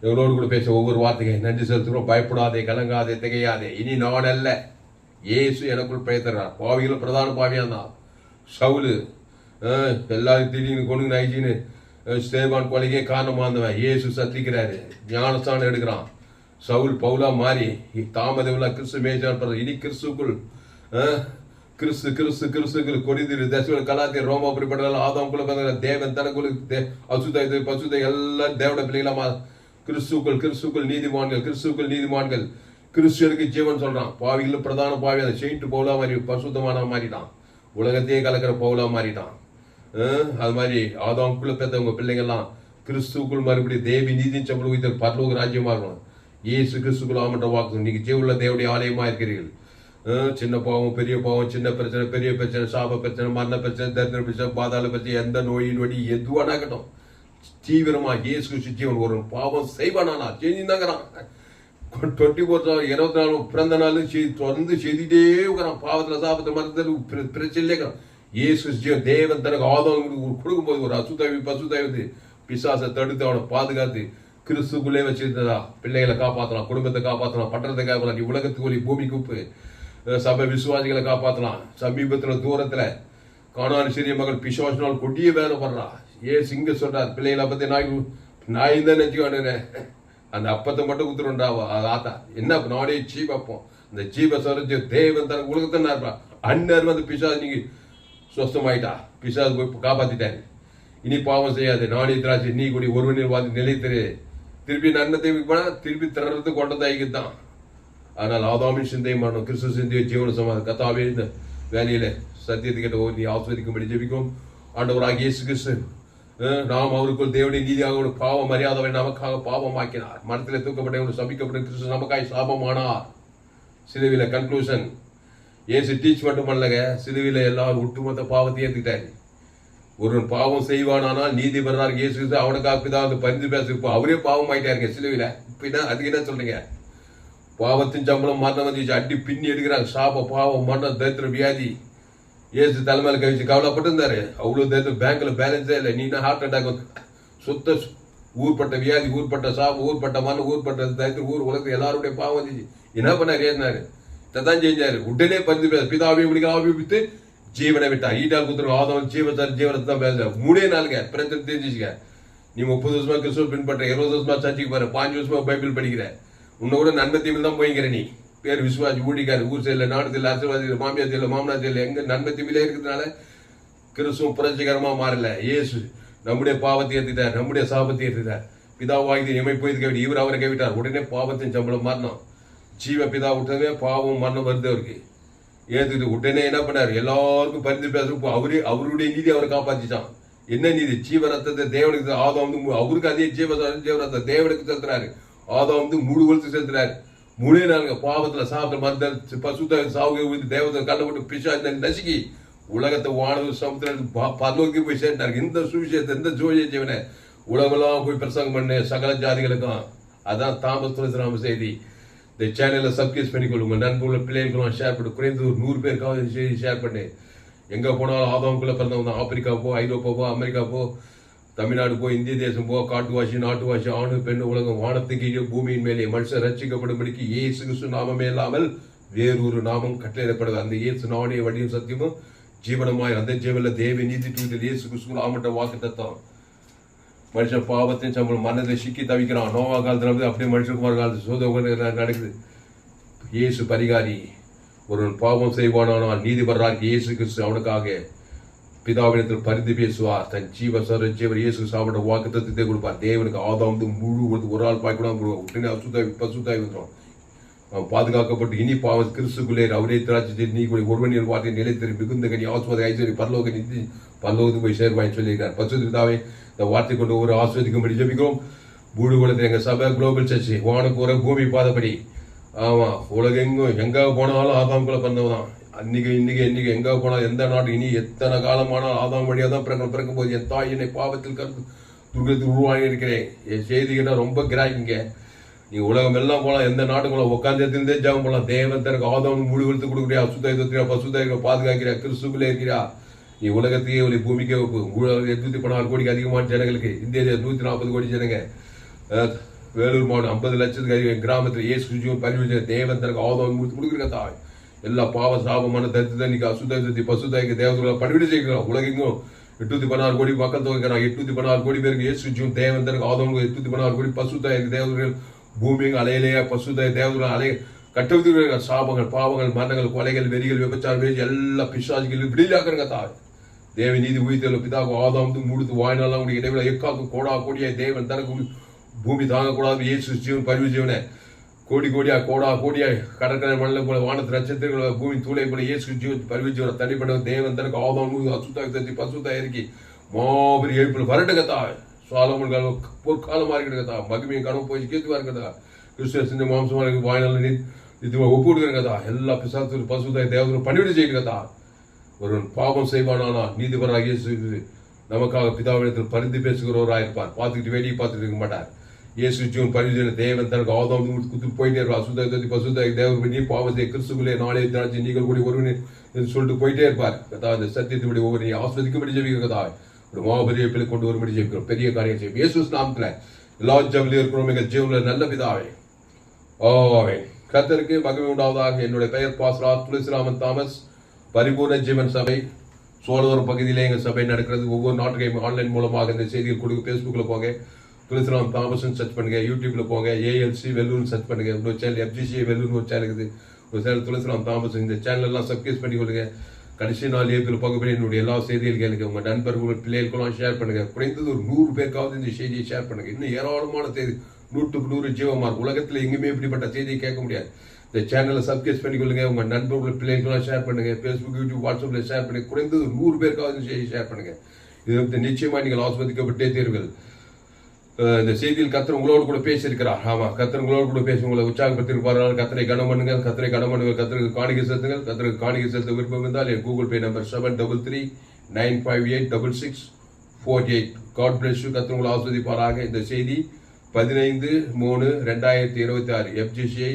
எங்களோடு கூட பேச ஒவ்வொரு வார்த்தையை நன்றி செலுத்துகிறோம். பயப்படாதே, கலங்காதே, திகையாதே. இனி நான் அல்ல, இயேசு எனக்குள் பெயர்த்துறார். பாவிகளும் பிரதான பாவியா தான் சவுலு. எல்லாரும் திடீர்னு கொண்டு நைச்சின்னு ஸ்தேவான் கொலைக்கே காரணமா இருந்தவன் இயேசு சத்திக்கிறாரு, ஞானஸ்தானம் எடுக்கிறான். சவுல் பவுலா மாறி தாமதவில்லா கிறிஸ்து மேய்ச்சான். இனி கிறிஸ்துக்குள் கிறிஸ்து கிறிஸ்து கிறிஸ்துக்குள் கொடிதிரு தசுவ கலாத்திய ரோமா அப்படிப்பட்ட ஆதாம்குள்ள தேவன் தனக்குள்ள அசுதை பசுதை எல்லாம் தேவட பிள்ளைகளாமா. கிறிஸ்துக்குள் கிறிஸ்துக்குள் நீதிமான்கள், கிறிஸ்துக்குள் நீதிமான்கள். கிறிஸ்துவனுக்கு ஜீவன் சொல்றான். பாவிகளும் பிரதான பாவி அதை செயின்ட்டு பவுலா மாறி பசுத்தமான மாறிட்டான். உலகத்தையே கலக்கிற பவுலா மாறிட்டான். அது மாதிரி ஆதாம்குள்ள பெற்றவங்க பிள்ளைங்கள்லாம் கிறிஸ்துக்குள் மறுபடியும் தேவி நீதி சம்பளம் உயிர் பரலோக ராஜ்யமா இருக்கணும். இயேசு கிறிஸ்துக்குள் ஆமட்ட வாக்கு. நீங்க ஜீவுள்ள தேவடைய ஆலயமா இருக்கிறீர்கள். சின்ன பாவம், பெரிய பாவம், சின்ன பிரச்சனை, பெரிய பிரச்சனை, சாப பிரச்சனை, மரண பிரச்சனை, தரித்திர பிரச்சனை, பாதாள பிரச்சனை, எந்த நோய் நொடி எதுவானாகட்டும், தீவிரமா இயேசு ஜீவன் ஒரு பாவம் செய்வானா செஞ்சுதாங்கிறான். 24 24 பிறந்த நாள் தொடர்ந்து செய்துட்டே இருக்கிறான். பாவத்துல சாபத்தை மறந்து பிரச்சனையிலே இருக்கிறான். இயேசு தேவன் தனக்கு ஆதாரம் கொடுக்கும்போது ஒரு அசுத்தாவி பசுத்தாவி வந்து பிசாசை தடுத்து அவனை பாதுகாத்து கிறிஸ்துக்குள்ளே வச்சிருந்ததா பிள்ளைகளை காப்பாற்றலாம், குடும்பத்தை காப்பாற்றலாம், பட்டணத்தை காப்பாற்றலாம், நீ உலகத்துக்கு ஒளி, பூமி குப்பு, சபை விசுவாசிகளை காப்பாற்றலாம். சமீபத்தில் தூரத்துல காணாத சிறிய மகள் பிசாசினால் கொடிய வேலை பண்றா. சிங்க சொல்றார், பிள்ளைகளை பத்தி நாய் தான் நினைச்சுக்கானே, அந்த அப்பத்தை மட்டும் குத்துருண்டா ஆத்தா என்ன நானே ஜீவப்போம். அந்த ஜீவ சொல்ல தேவன் தனக்கு உலகத்தான் இருப்பான். அண்ணர் வந்து பிசாசு நீங்க சுஸ்தமாயிட்டா, பிசாசு போய் காப்பாத்திட்டாரு. இனி பாவம் செய்யாது, நானே திராட்சை நீ கூடி ஒருவனில் வாதி நிலைத்திரு. திருப்பி நன்மத்தை போனா திருப்பி திறறது கொண்டதாய்க்குதான். ஆனால் ஆதாமின் சிந்தையும் மாறணும், கிறிஸ்து சிந்தைய ஜீவன சமாதானம். கத்தாவே இந்த வேலையில சத்தியத்துக்கிட்ட நீ ஆஸ்வதிக்கும்படி ஜெபிக்கும். ஆண்டவராக இயேசு கிறிஸ்து நாம் அவருக்குள் தேவனுடைய நீதியாக ஒரு பாவம் மரியாதை நமக்காக பாவமாக்கினார். மரத்தில் தூக்கப்பட்ட ஒரு சபிக்கப்பட்ட கிறிஸ்து நமக்காய் சாபமானார். சிலுவையில கன்க்ளூஷன் ஏசு டீச் மட்டுமல்லங்க, சிலுவையில எல்லாரும் ஒட்டுமொத்த பாவத்தை ஏற்றுக்கிட்டாரு. ஒரு பாவம் செய்வானால் நீதி பெறார் இயேசு கிறிஸ்து அவனுக்காக பிதாவுக்கு பரிந்து பேச. இப்போ அவரே பாவம் ஆயிட்டாருங்க சிலுவையில. இப்போ அதுக்கு என்ன சொல்றீங்க? பாவத்தின் சம்பளம் மரணம் வந்துச்சு, அடி பின்னி எடுக்கிறாங்க. சாப பாவம் மரணம் தரித்திர வியாதி ஏசு தலைமையில கழிச்சு கவலைப்பட்டு இருந்தாரு. அவ்வளவு தரித்திரம், பேங்க்ல பேலன்ஸே இல்லை. நீனா ஹார்ட் அட்டாக் வந்து சுத்த ஊர்பட்ட வியாதி, ஊர்பட்ட சாபம், ஊர்பட்ட மரணம், ஊர்பட்ட தரித்திரம், ஊர் உலகத்துக்கு எல்லாருடைய பாவம் வந்துச்சு. என்ன பண்ணாரு? ஏறினாரு, இதான் செஞ்சாரு. உடனே பரிந்து பேச பிதாவை ஆபிப்பித்து ஜீவனை விட்டா. ஈட்டால் குத்துரு ஆதவன் ஜீவனத்தை தான் பேசுற. 3 நாளுங்க பிரச்சனை தெரிஞ்சுச்சுக்க. நீ 30 வருஷமா கிறிஸ்துவ பின்பற்ற, 20 வருஷமா சர்ச்சைக்கு போற, 5 வருஷமா பைபிள் படிக்கிற, உன்னை கூட நன்மை தீவில் தான் போய்க்கிற. நீ பேர் விசுவாசி ஊழிக்காரு, ஊர் செயல, நாடு செயல, அரசியல்வாதி, மாமியார் செயல, மாமனார் செயல, எங்க நன்மை தீவிலே இருக்கிறதுனால கிறிஸ்துவம் புரட்சிகரமா மாறல. இயேசு நம்முடைய பாவத்தை ஏற்றுட்டார், நம்முடைய சாபத்தை ஏற்றுட்டார். பிதாவாகி எமை போய் கைவிட்டு இவர் அவரை கைவிட்டார். உடனே பாவத்தின் சம்பளம் மரணம். ஜீவ பிதா விட்டவே பாவம் மரணம் வருது அவருக்கு. ஏத்துக்கிட்டு உடனே என்ன பண்ணாரு? எல்லாருக்கும் பரிந்து பேசுறப்போ அவருடைய நீதி அவரை காப்பாத்திச்சான். என்ன நீதி? ஜீவ ரத்தத்தை தேவனுக்கு. ஆதாம் வந்து அவருக்கு அதே ஜீவ ரத்தம் தேவனுக்கு செலுத்துறாரு. ஆதாம் வந்து 3 வருஷத்துக்கு செலுத்துறாரு. 3 நாளுங்க பாவத்துல சாப்பிட்ட மருந்த பசுத்த சாவு தேவத்தை கண்டப்பட்டு பிசாசை நசுக்கி உலகத்தை வானது சமுத்திரம் பரலோகி போய் சேர்ந்தாரு. இந்த சுவிசேஷத்தை, இந்த ஜோதிய ஜீவனை உலகெல்லாம் போய் பிரசங்கம் பண்ண சகல ஜாதிகளுக்கும். அதான் தாமஸ் துளசிராம செய்தி. இந்த சேனலை சப்ஸ்கிரைப் பண்ணிக்கொள்ளுங்க. நண்பர்கள பிள்ளைகளும் ஷேர் பண்ணி, குறைந்து ஒரு 100 பேருக்காவது செய்தி ஷேர் பண்ணு. எங்க போனாலும் ஆதாமுக்குள்ள பிறந்தவங்க தான். ஆப்பிரிக்கா போ, ஐரோப்பா போ, அமெரிக்கா போ, தமிழ்நாடு போ, இந்திய தேசம் போ, காட்டுவாசி நாட்டுவாசி, ஆணு பெண்ணு உலகம் வானத்துக்கு பூமியின் மேலே மனுஷன் ரட்சிக்கப்படும்படிக்கு இயேசு கிறிஸ்து நாமமே இல்லாமல் வேறொரு நாமம் கட்டளையிடப்படுது. அந்த இயேசு நானே வழியும் சத்தியமும் ஜீவனமாய். அந்த ஜீவன்ல தேவ நீதி தூதர் இயேசு கிறிஸ்து ஆமட்ட வாக்கு தத்தம். மனுஷன் பாவத்தின் சம்பளம் மனதை சிக்கி தவிக்கிறான். நோவா காலத்துல வந்து அப்படியே மனுஷகுமார் காலத்து சோதனை நடக்குது. இயேசு பரிகாரி. ஒரு பாவம் செய்வானால் நீதி பெறாருக்கு இயேசு கிறிஸ்து அவனுக்காக பிதாவிடத்தில் பரிந்து பேசுவார். தன் ஜீவர் இயேசு சாப்பிட வாக்கு தத்துவத்தை கொடுப்பார். தேவனுக்கு ஆதாம் வந்து முழு ஒரு ஆள் பாய்க்கூடாம உடனே பசுத்தாய் வந்துடும். அவன் பாதுகாக்கப்பட்டு இனி பாவம் கிறிஸ்துக்குள்ளே அவரே திராட்சை நீ கூட ஒருவனியல் வார்த்தை நிலைத்திரு மிகுந்த கனி ஆஸ்வதி ஐஸ்வரி பரலோக நிதி பரலோகத்துக்கு போய் சேர்வாயின்னு சொல்லியிருக்கார். பசுத்த பிதாவே இந்த வார்த்தை கொண்டு ஒரு ஆஸ்வதிக்கும்படி ஜெபிக்கிறோம். பூடு குலத்தில் எங்க சபை குளோபல் சர்ச் வானுக்கு ஒரு பூமி பாதப்படி. ஆமா, உலகெங்கும் எங்க போனாலும் ஆதாம்குள்ள பிறந்தவதான். இன்னைக்கு எங்க போனாலும் எந்த நாடு இனி எத்தனை காலமானால் ஆதாம் வழியா தான் பிறக்கும் போது என் தாய் என்னை பாவத்தில் துர்கத்தில் உருவாகி இருக்கிறேன். என் செய்தி கேட்டா ரொம்ப கிராக்கிங்க. நீ உலகம் எல்லாம் போலாம், எந்த நாட்டுக்குள்ள உட்காந்து ஜாபம் போலாம். தேவன் தனக்கு ஆதாம் மூடு கொடுத்து கொடுக்குறியா, சுத்தாய் பசுத்தாய் பாதுகாக்கிறா, கிறிஸ்துக்குள்ளே இருக்கிறா. நீ உலகத்தையே ஒரு பூமிக்கே 816 கோடிக்கு அதிகமான ஜனங்களுக்கு. இந்திய 140 கோடி ஜனங்க. வேலூர் மாவட்டம் 50 லட்சத்துக்கு கிராமத்தில் இயேசு பரிவு தேவன் தனக்கு ஆதாம் கொடுக்குற தாய். எல்லா பாவ சாபமான தரித்து நீங்க அசுத்தி பசுதாய்க்கு தேவதை பணிவிட செய்கிறோம். உலகெங்கும் 816 கோடி மக்கள் தொகைக்கிறான். 816 கோடி பேருக்கு இயேசு தேவன் தனக்கு ஆதாம் 816 கோடி பசுதாய்க்கு தேவதைகள் பூமிக்கு அலையிலேயே பசுதாய் தேவதை அலை கட்டுவது சாபங்கள் பாவங்கள் மரணங்கள் கொலைகள் வெறிகள் விபச்சாரம் எல்லா பிசாசிகளும் விடுதலாக்குறங்க தாய். தேவ நீதி உயிர்த்தல் பிதாக்கு ஆதாம் மூடுத்து வாய்நாள் உடைய இடைவெளி எக்காக்கும் கோடா கோடியா தேவன் தனக்கு பூமி தாங்கக்கூடாது. இயேசு ஜீவன் பரிவு ஜீவனை கோடி கோடியா கோடா கோடியா கடற்கரை மணல் போல வானத்து நட்சத்திரங்கள் பூமி தூளை போல இயேசு ஜீவன் பரிவு ஜீவனை தனிப்பட்ட தேவன் தனக்கு ஆதாம் அசுத்தாய் தத்தி பசுத்தாய் இருக்கி மாபெரிய எழுப்பில் வரட்டுக்கத்தா. சாலமன் காலம் பொற்காலமா இருக்கிறதா. மகிமையும் கனவு போய் கேத்துவா இருக்கிறதா. கிறிஸ்துவ சிந்த மாம்சமா இருக்கு வாய்நாள் இதுவா ஒப்பு கொடுக்குறதா. எல்லா பிசாசு பசுதாய் தேவதை பணிவிட செய்கிறதா. ஒரு பாவம் செய்வானா நீதிபராக இயேசு நமக்காக பிதாவிடத்தில் பரிந்து பேசுகிறவராயிருப்பார். பார்த்துக்கிட்டு வேடிக்கை பார்த்துட்டு இருக்க மாட்டார். இயேசு ஜீவன் பரிசுத்த தேவன் தனக்கு ஆதாம் குத்து போயிட்டே இருப்பார். அசுத்த பசுத்த தேவ பாவத்தை கிறிஸ்துக்குள்ளே நாளே திராட்சை நீங்கள் கூடி ஒருவனே சொல்லிட்டு போயிட்டே இருப்பார். கதா இந்த சத்தியத்தின்படி ஒவ்வொரு ஆஸ்வதிக்கும்படி ஜெபிக்கிற கதா ஒரு மாபெரிய பிள்ளை கொண்டு வரும்படி ஜெபிக்கிறோம். பெரிய காரியம் செய்யும் இயேசு நாமத்துல எல்லா ஜெபலையும் இருக்கிறோம். எங்கள் ஜீவன்ல நல்ல பிதாவே ஆமென். கர்த்தருக்கு மகிமை உண்டாவதாக. என்னுடைய பெயர் பாஸ்டர் துளசிராமன் தாமஸ். பரிபூர்ண ஜீவன் சபை சோழவரம் பகுதியிலே எங்கள் சபை நடக்கிறது. ஒவ்வொரு நாட்டுக்கையும் ஆன்லைன் மூலமாக இந்த செய்திகள் கொடுக்க. ஃபேஸ்புக்கில் போங்க, துளசிராம் தாமஸ்ன்னு சர்ச் பண்ணுங்க. யூடியூப்ல போங்க, ஏஎல்சி வெல்லூர்னு சர்ச் பண்ணுங்க. இன்னொரு சேனல் எஃப்ஜிசி வெல்லூர்னு ஒரு சேனல் இருக்குது. ஒரு சேனல் துளசிராம் தாமஸ். இந்த சேனல் எல்லாம் சப்ஸ்கிரைப் பண்ணி கொள்ளுங்க. கடைசி நாள் ஏப்ரல் பங்குபடி என்னுடைய எல்லா செய்திகள் கேளுங்க. உங்க நண்பர்கள் பிள்ளைகளுக்கெல்லாம் ஷேர் பண்ணுங்க. குறைந்தது ஒரு 100 பேருக்காவது இந்த செய்தியை ஷேர் பண்ணுங்க. இன்னும் ஏராளமான செய்தி 100க்கு 100 ஜீவமா இருக்கும். உலகத்தில் எங்குமே இப்படிப்பட்ட செய்தியை கேட்க முடியாது. இந்த சேனலை சப்ஸ்கிரைப் பண்ணிக்கொள்ளுங்க. உங்க நண்பர்கள் பிள்ளைகளுக்கெல்லாம் ஷேர் பண்ணுங்க. ஃபேஸ்புக், யூடியூப், வாட்ஸ்அப்ல ஷேர் பண்ணுங்க. குறைந்தது 100 பேருக்காவது செய்தி ஷேர் பண்ணுங்க. இது வந்து நிச்சயமா நீங்கள் ஆஸ்வதிக்கப்பட்டே தீர்கள். இந்த செய்தியில் கர்த்தர் உங்களோடு கூட பேசியிருக்கிறார். ஆமா, கர்த்தர் உங்களோடு கூட பேசி உங்களை உற்சாகப்படுத்திருப்பார்கள். கர்த்தரை கனம் பண்ணுங்கள், கர்த்தரை கனம் பண்ணுங்கள், கர்த்தருக்கு காணிக்கை செலுத்துங்கள். கர்த்தருக்கு காணிக்கை செலுத்த விருப்பம் இருந்தால் என் Google Pay number 7339586648. God bless you. கர்த்தர் உங்களை ஆஸ்வதிப்பாராக. இந்த செய்தி 15/3/2026 எஃப்ஜிசிஐ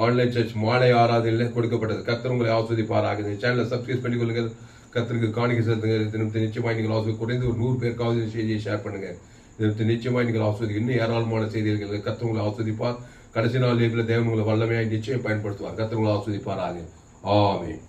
ஆன்லைன் சர்ச் மாலை ஆராதனையில் கொடுக்கப்பட்டது. கர்த்தர் உங்களை ஆஸ்வதிப்பாராக. இந்த சேனலை சப்ஸ்கிரைப் பண்ணிக் கொள்ளுங்கள். கர்த்தருக்கு காணிக்கை செலுத்துங்கள். நிச்சயமாக நீங்கள் ஆஸ்வதி. குறைந்து ஒரு 100 பேருக்காவது இந்த செய்தியை ஷேர் பண்ணுங்க. நிச்சயமாக நீங்கள் ஆஸ்வதி. இன்னும் ஏராளமான செய்திகள். கர்த்தர் உங்களை ஆஸ்வதிப்பார். கடைசி நாள் தேவன் உங்களை வல்லமையாக நிச்சயம் பயன்படுத்துவார். கர்த்தர் உங்களை ஆஸ்வதிப்பாராக. ஆமென்.